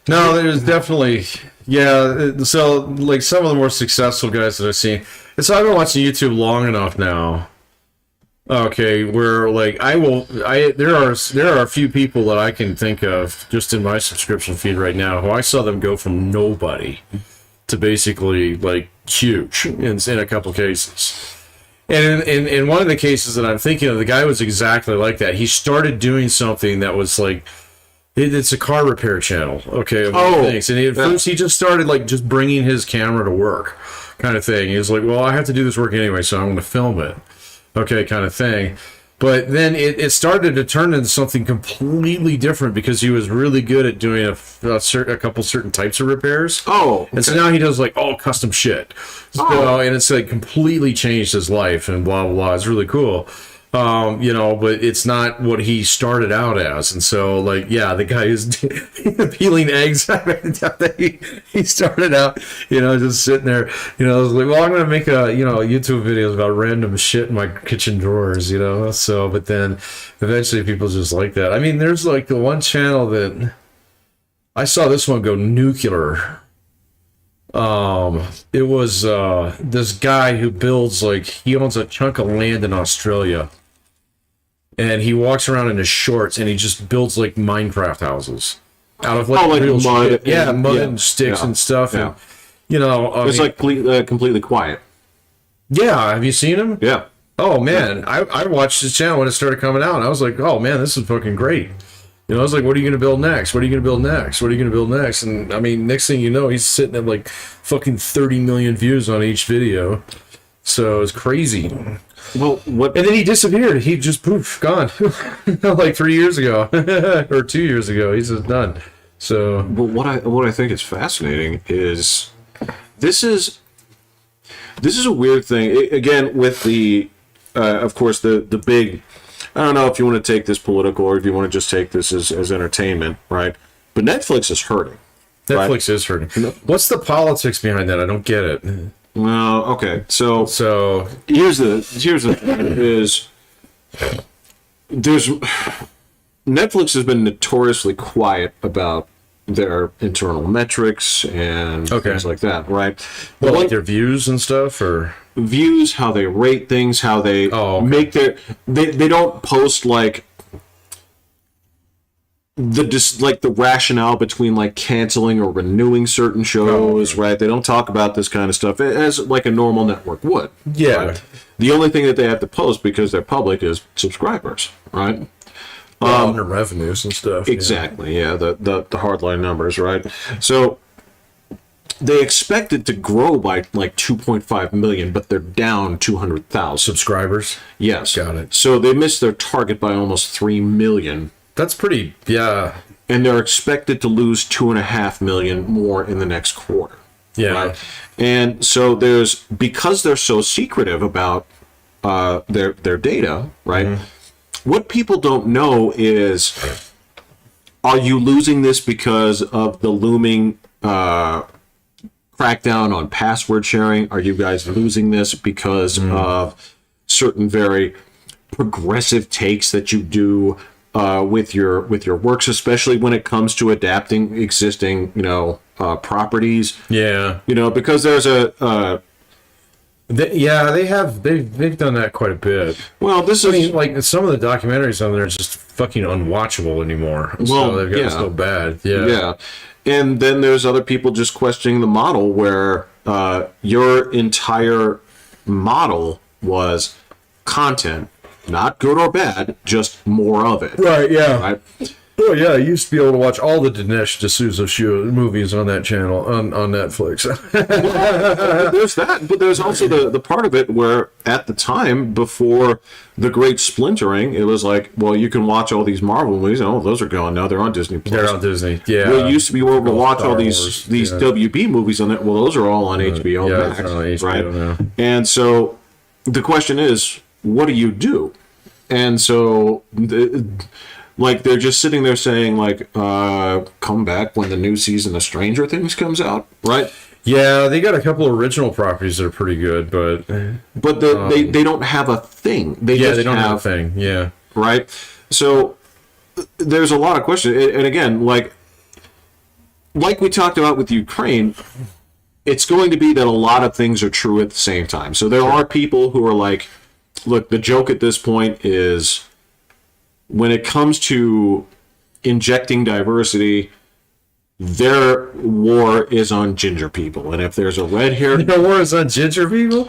No, there's definitely, so like some of the more successful guys that I've seen, and so I've been watching YouTube long enough now, okay, where like there are a few people that I can think of just in my subscription feed right now who I saw them go from nobody to basically like huge in a couple cases. And in one of the cases that I'm thinking of, the guy was exactly like that. He started doing something that was like, it's a car repair channel, okay? Things. And first he just started like just bringing his camera to work, kind of thing. He was like, well, I have to do this work anyway, so I'm going to film it, okay, kind of thing. But then it started to turn into something completely different because he was really good at doing a couple certain types of repairs. Oh, okay. And so now he does like all custom shit. So, and it's like completely changed his life and blah, blah, blah. It's really cool. But it's not what he started out as. And so, like, yeah, the guy is peeling eggs. I read down that he started out, just sitting there, I was like, well, I'm going to make YouTube videos about random shit in my kitchen drawers, So, but then eventually people just like that. I mean, there's like the one channel that I saw this one go nuclear. It was this guy who builds, like, he owns a chunk of land in Australia, and he walks around in his shorts and he just builds like Minecraft houses out of like real mud, shit. Mud and sticks and stuff. Yeah. And it's like completely quiet. Yeah, have you seen him? Yeah. Oh man, I watched his channel when it started coming out, and I was like, oh man, this is fucking great. You know, I was like, what are you going to build next? What are you going to build next? What are you going to build next? And I mean, next thing you know, he's sitting at like fucking 30 million views on each video. So it's crazy. Well, what? And then he disappeared. He just poof, gone. Like 3 years ago or 2 years ago. He's just done. So, But what I think is fascinating is this is a weird thing. Again, with the of course the big. I don't know if you want to take this political or if you want to just take this as entertainment, right? But Netflix is hurting. Netflix is hurting. What's the politics behind that? I don't get it. Well, okay. So here's the thing is there's Netflix has been notoriously quiet about their internal metrics and things like that, right? Well, like their views and stuff, or views, how they rate things, how they make their they don't post like the rationale between like canceling or renewing certain shows, right? They don't talk about this kind of stuff as like a normal network would. Yeah. Right? The only thing that they have to post because they're public is subscribers, right? Their revenues and stuff. Exactly. Yeah. The hardline numbers, right? So they expected to grow by like 2.5 million, but they're down 200,000 subscribers. Yes. Got it. So they missed their target by almost 3 million. That's pretty, yeah. And they're expected to lose 2.5 million more in the next quarter. Yeah. Right? And so because they're so secretive about their data, right? Mm-hmm. What people don't know is, are you losing this because of the looming crackdown on password sharing? Are you guys losing this because of certain very progressive takes that you do with your works, especially when it comes to adapting existing properties? Yeah, because there's they've done that quite a bit. Well, like some of the documentaries on there are just fucking unwatchable anymore. So they've got so bad. Yeah. And then there's other people just questioning the model where your entire model was content, not good or bad, just more of it. Right, yeah. Right? Oh, yeah, I used to be able to watch all the Dinesh D'Souza movies on that channel, on Netflix. There's that, but there's also the part of it where at the time, before the great splintering, it was like, well, you can watch all these Marvel movies. Oh, those are gone now. They're on Disney+. They're on Disney, yeah. Well, it used to be able to watch all these WB movies on that. Well, those are all on HBO Max, on HBO, right? Now. And so the question is, what do you do? And so they're just sitting there saying come back when the new season of Stranger Things comes out, right? Yeah, they got a couple of original properties that are pretty good, but they don't have a thing. They don't have a thing. Yeah, right. So there's a lot of questions, and again, like we talked about with Ukraine, it's going to be that a lot of things are true at the same time. So there are people who are like, look, the joke at this point is, when it comes to injecting diversity, their war is on ginger people. And if there's a red-haired... Their war is on ginger people?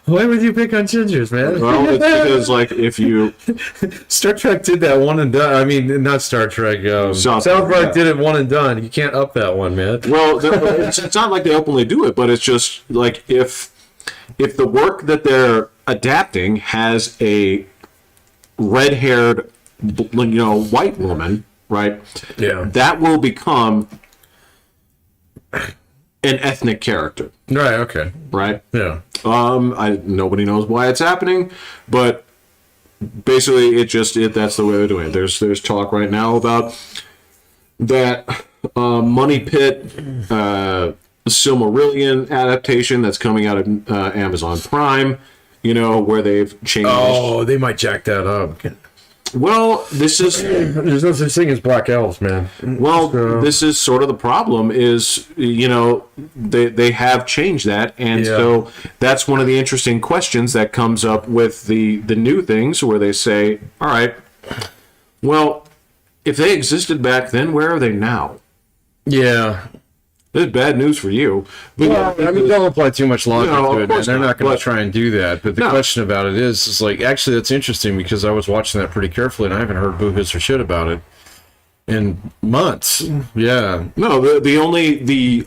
Why would you pick on gingers, man? Well, it's because, if you... Star Trek did that one and done. I mean, not Star Trek. South Park did it one and done. You can't up that one, man. Well, it's not like they openly do it, but it's just, if the work that they're adapting has a red-haired, white woman, right? Yeah. That will become an ethnic character. Right. Okay. Right. Yeah. Nobody knows why it's happening, but basically, that's the way they're doing it. There's talk right now about that Money Pit Silmarillion adaptation that's coming out of Amazon Prime. Where they've changed. Oh, they might jack that up. Well, this is... There's no such thing as black elves, man. Well, this is sort of the problem is, they have changed that. And so that's one of the interesting questions that comes up with the new things where they say, all right, well, if they existed back then, where are they now? Yeah. This is bad news for you. But don't apply too much logic to it, man. They're not going to but, try and do that. But the question about it is actually, that's interesting because I was watching that pretty carefully and I haven't heard boo-hiss or shit about it. in months. Yeah. No, the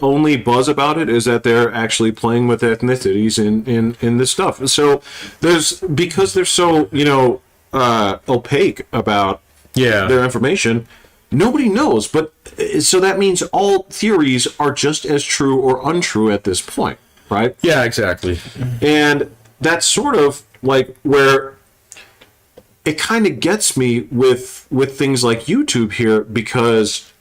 only buzz about it is that they're actually playing with ethnicities in this stuff. So because they're so opaque about their information, nobody knows. But so that means all theories are just as true or untrue at this point, right? Yeah, exactly. And that's sort of like where it kind of gets me with things like YouTube here, because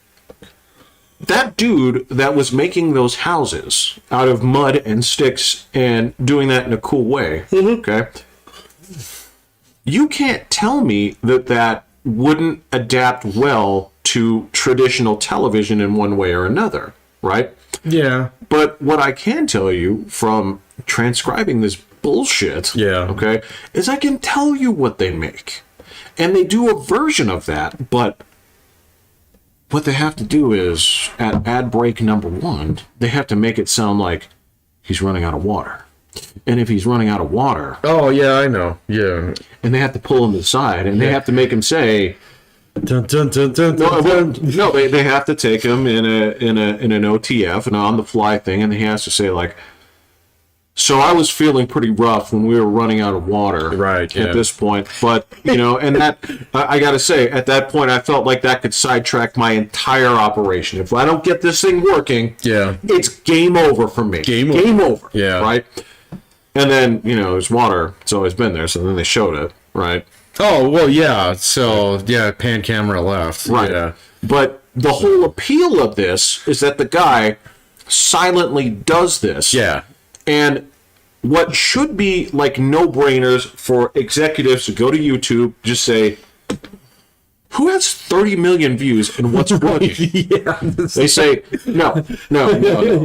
that dude that was making those houses out of mud and sticks and doing that in a cool way, okay? You can't tell me that wouldn't adapt well to traditional television in one way or another, right? Yeah. But what I can tell you from transcribing this bullshit, okay, is I can tell you what they make. And they do a version of that, but what they have to do is, at ad break number 1, they have to make it sound like he's running out of water. And if he's running out of water... Oh, yeah, I know. Yeah. And they have to pull him aside, and they have to make him say... Dun, dun, dun, dun, dun, dun. No, they have to take him in an OTF, an on-the-fly thing, and he has to say, like... So I was feeling pretty rough when we were running out of water at this point. But, and that, I got to say, at that point, I felt like that could sidetrack my entire operation. If I don't get this thing working, it's game over for me. Game over. Yeah. Right? And then, there's water. It's always been there. So then they showed it, right? Oh, well, yeah. So, pan camera left. Right. Yeah. But the whole appeal of this is that the guy silently does this. Yeah. And what should be like no-brainers for executives to go to YouTube, just say, who has 30 million views and what's working? They say, no.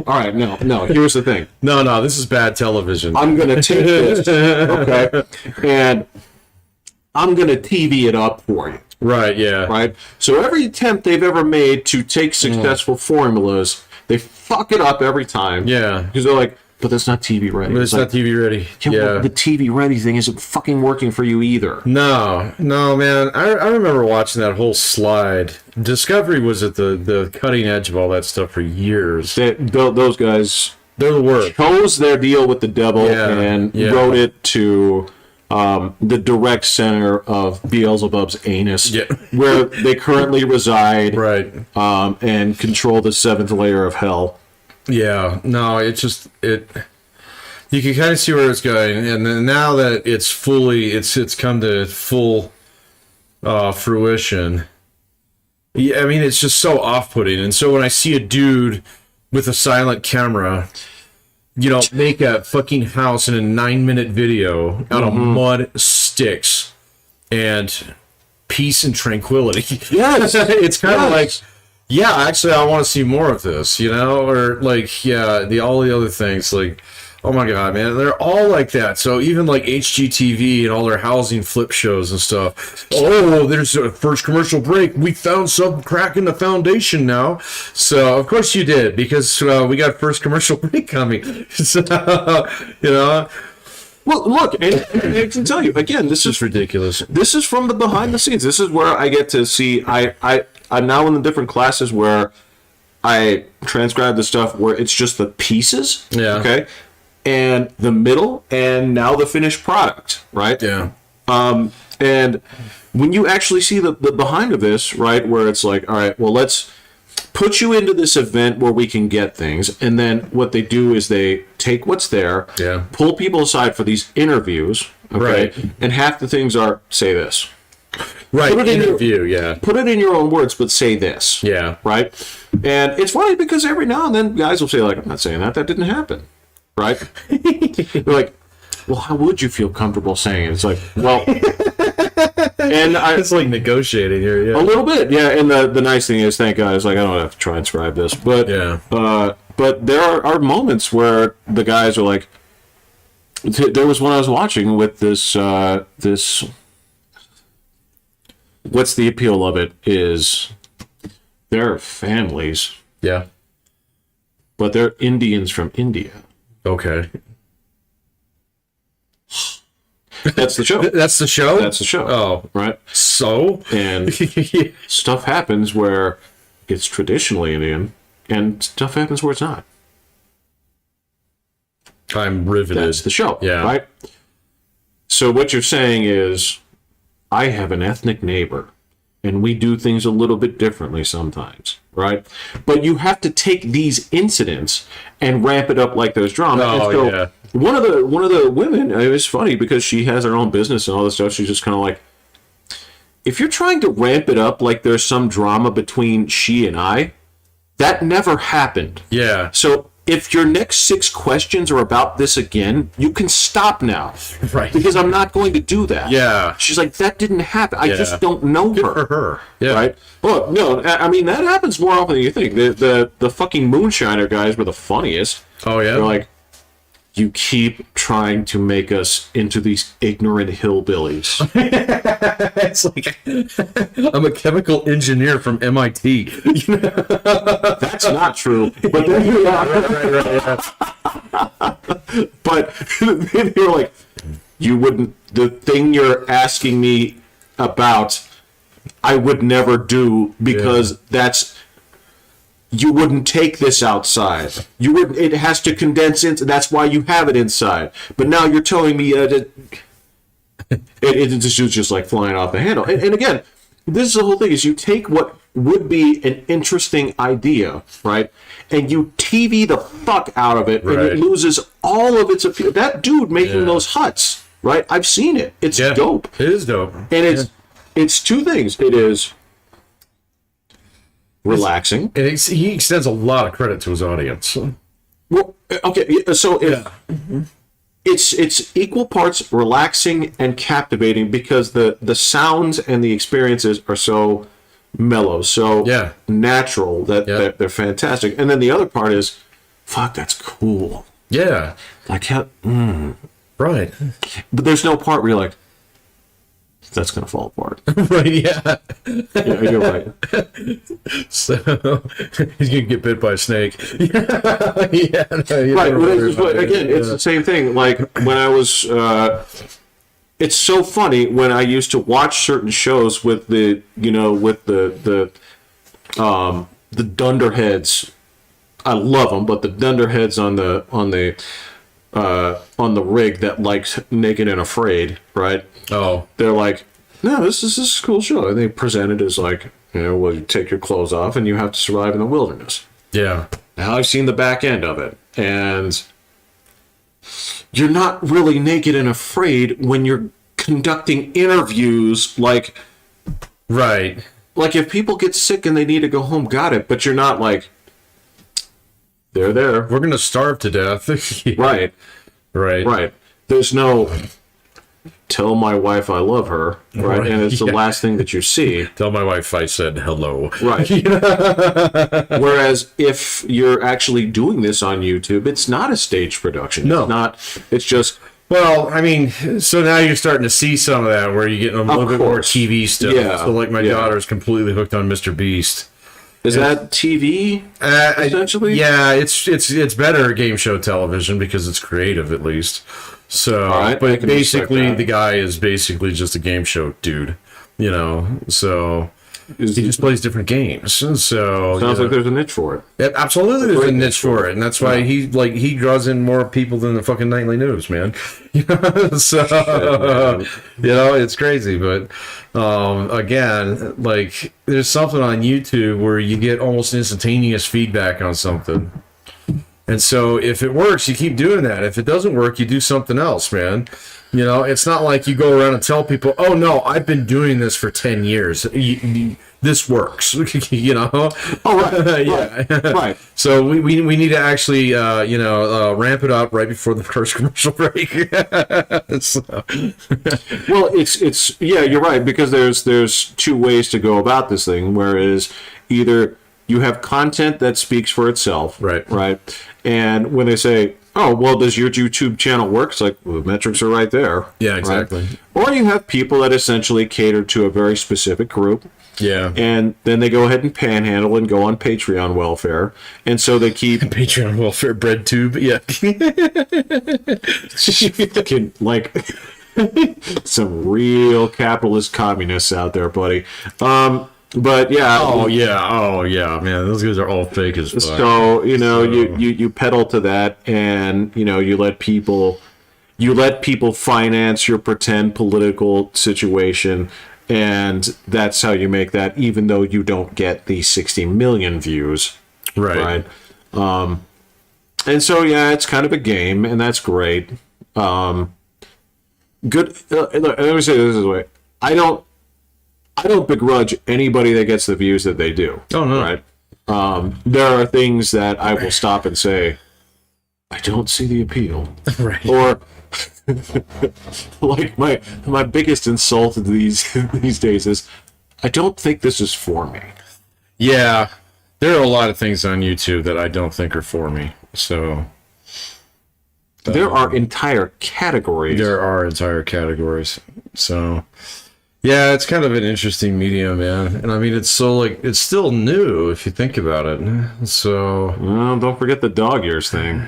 All right, no. Here's the thing. No, this is bad television. I'm going to take this, okay, and I'm going to TV it up for you. Right, yeah. Right? So every attempt they've ever made to take successful formulas, they fuck it up every time. Yeah. Because they're like, but that's not TV ready. But it's not TV ready. Well, the TV ready thing isn't fucking working for you either. No, man. I remember watching that whole slide. Discovery was at the cutting edge of all that stuff for years. Those guys, they're the worst. Chose their deal with the devil and wrote it to the direct center of Beelzebub's anus, where they currently reside, right, and control the 7th layer of hell. Yeah, no, you can kind of see where it's going, and then now that it's come to full fruition. Yeah, I mean, it's just so off-putting, and so when I see a dude with a silent camera, make a fucking house in a 9-minute video out of mud, sticks, and peace and tranquility. Yes, it's kind of like. Yeah, actually, I want to see more of this, or like, all the other things, like, oh my god, man, they're all like that. So even like HGTV and all their housing flip shows and stuff. Oh, there's a first commercial break. We found some crack in the foundation now. So of course you did, because we got first commercial break coming. So, Well, look, and I can tell you again, this is ridiculous. This is from the behind the scenes. This is where I get to see. I'm now in the different classes where I transcribe the stuff where it's just the pieces, okay, and the middle, and now the finished product, right? Yeah. And when you actually see the behind of this, right, where it's like, all right, well, let's put you into this event where we can get things, and then what they do is they take what's there, pull people aside for these interviews, okay, and half the things are, say this. Right, put it put it in your own words, but say this. Yeah. Right? And it's funny because every now and then guys will say, like, I'm not saying that didn't happen. Right? They're like, well, how would you feel comfortable saying it? It's like, well, and it's like negotiating here, a little bit, and the nice thing is, thank God, is like, I don't have to transcribe this, but but there are moments where the guys are like, there was one I was watching with this what's the appeal of it is they're families, but they're Indians from India. Okay. That's the show. That's the show? That's the show. Oh. Right? So? And stuff happens where it's traditionally Indian, and stuff happens where it's not. I'm riveted. That's the show. Yeah. Right? So what you're saying is, I have an ethnic neighbor, and we do things a little bit differently sometimes, right? But you have to take these incidents and ramp it up like there's drama. Oh, and so yeah. one of the women, it was funny because she has her own business and all this stuff. She's just kind of like, if you're trying to ramp it up like there's some drama between she and I, that never happened. Yeah. So if your next 6 questions are about this again, you can stop now. Right. Because I'm not going to do that. Yeah. She's like, that didn't happen. I Yeah. just don't know Good her. for her. Yeah. Right? Well, no, I mean, that happens more often than you think. The fucking moonshiner guys were the funniest. Oh, yeah? They're like, you keep trying to make us into these ignorant hillbillies. It's like, I'm a chemical engineer from MIT. That's not true. But then but then you're like, you wouldn't, the thing you're asking me about, I would never do because you wouldn't take this outside. You wouldn't. It has to condense into. That's why you have it inside. But now you're telling me it's just like flying off the handle. And again, this is the whole thing: is you take what would be an interesting idea, right, and you TV the fuck out of it, and it loses all of its appeal. That dude making those huts, right? I've seen it. It's dope. It is dope. And it's 2 things. It is relaxing. And he extends a lot of credit to his audience. Well, okay, so it's equal parts relaxing and captivating because the sounds and the experiences are so mellow, so natural that they're fantastic. And then the other part is, fuck, that's cool. Yeah. Like, Right. but there's no part where you're like, that's gonna fall apart. Right, yeah. Yeah, you're right. So he's gonna get bit by a snake. Right. But again, it's the same thing. Like when I was, it's so funny when I used to watch certain shows with the dunderheads. I love them, but the dunderheads on the rig that likes Naked and Afraid, right? Oh, they're like, no, this is a cool show, and they present it as like, well, you take your clothes off and you have to survive in the wilderness. Yeah. Now I've seen the back end of it, and you're not really naked and afraid when you're conducting interviews. Like if people get sick and they need to go home, got it. But you're not like, they're there. We're gonna starve to death. Right. There's no tell my wife I love her, right? And it's the last thing that you see. Tell my wife I said hello. Right. Whereas if you're actually doing this on YouTube, it's not a stage production. No. It's just... Well, I mean, so now you're starting to see some of that where you're getting a little bit more TV stuff. Yeah. So like my daughter's completely hooked on Mr. Beast. Is that TV, essentially? Yeah, it's better game show television because it's creative, at least. So, right, but basically, the guy is basically just a game show dude, so he just plays different games. So sounds like there's a niche for it. Yeah, absolutely, there's a niche for it, and that's why he draws in more people than the fucking nightly news, man. So it's crazy, but again, like there's something on YouTube where you get almost instantaneous feedback on something. And so if it works, you keep doing that. If it doesn't work, you do something else, man. It's not like you go around and tell people, oh, no, I've been doing this for 10 years. This works, Oh, right. Yeah. Right. So we need to actually, ramp it up right before the first commercial break. Well, it's you're right, because there's 2 ways to go about this thing, whereas either you have content that speaks for itself. Right. And when they say, oh, well, does your YouTube channel work? It's like, well, the metrics are right there. Yeah, exactly. Right? Or you have people that essentially cater to a very specific group. Yeah. And then they go ahead and panhandle and go on Patreon welfare. And so they keep... Patreon welfare bread tube, yeah. Fucking, like... Some real capitalist communists out there, buddy. But yeah. Oh yeah, man. Those guys are all fake as fuck. So you pedal to that, and you let people finance your pretend political situation, and that's how you make that, even though you don't get the 60 million views. Right. And so yeah, it's kind of a game, and that's great. Good. Let me say this way: I don't begrudge anybody that gets the views that they do. Oh no. Right. There are things that I will stop and say, I don't see the appeal. Right. Or like my biggest insult these days is, I don't think this is for me. Yeah. There are a lot of things on YouTube that I don't think are for me. So there are entire categories. There are entire categories. So yeah, it's kind of an interesting medium, man. And I mean, it's still new if you think about it. So, well, don't forget the dog ears thing.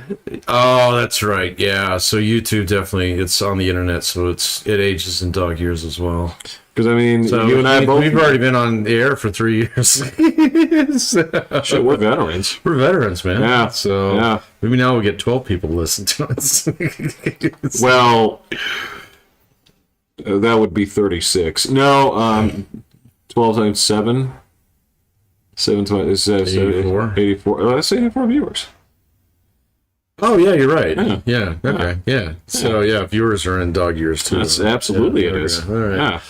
Oh, that's right. Yeah. So YouTube definitely, it's on the internet, so it ages in dog years as well. Because I mean, so you and I both, we've already been on the air for 3 years. Shit, we're veterans. We're veterans, man. Yeah. So yeah. Maybe now we'll get 12 people to listen to us. Well, that would be 36. No, 12 times 7. 7 times 84. 84. Oh, that's 84 viewers. Oh, yeah, you're right. Yeah. Yeah. Okay. Yeah. So, yeah, viewers are in dog years, too. That's absolutely yeah, it is. All right. Yeah.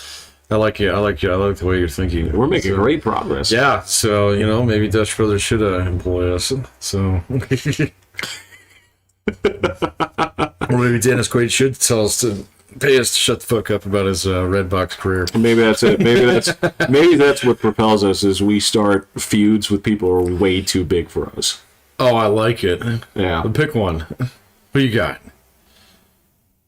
I like you. I like the way you're thinking. We're making great progress. Yeah. So, maybe Dutch Brothers should employ us. So. Or maybe Dennis Quaid should tell us to pay us to shut the fuck up about his Redbox career. Maybe that's it. Maybe that's what propels us, is we start feuds with people who are way too big for us. Oh, I like it. Yeah. Well, pick one. What you got?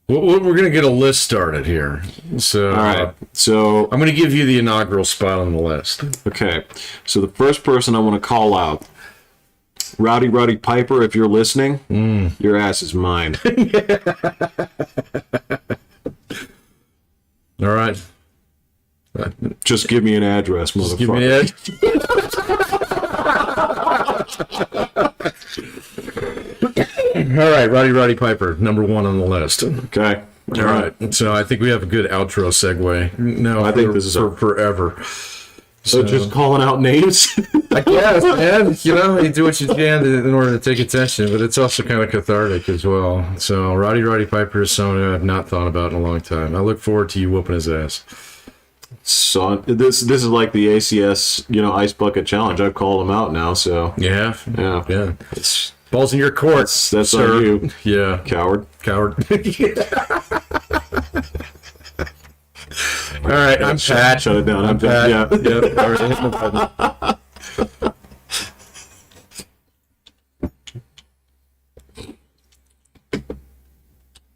We're going to get a list started here. So, all right. So I'm going to give you the inaugural spot on the list. Okay. So the first person I want to call out, Roddy Piper, if you're listening, your ass is mine. All right. Just give me an address, motherfucker. Give me an All right, Roddy Piper, number 1 on the list. Okay. All right. So I think we have a good outro segue. No, I think this is for forever. So just calling out names? I guess, man. You do what you can in order to take attention, but it's also kind of cathartic as well. So Roddy Piper is someone I've not thought about in a long time. I look forward to you whooping his ass. So this is like the ACS, ice bucket challenge. I've called him out now, so Yeah. yeah. It's balls in your court. That's sir. on you. Yeah. Coward. All right, I'm Pat. Shut it down. I'm Pat. Yeah. Yep. All right, hit the button.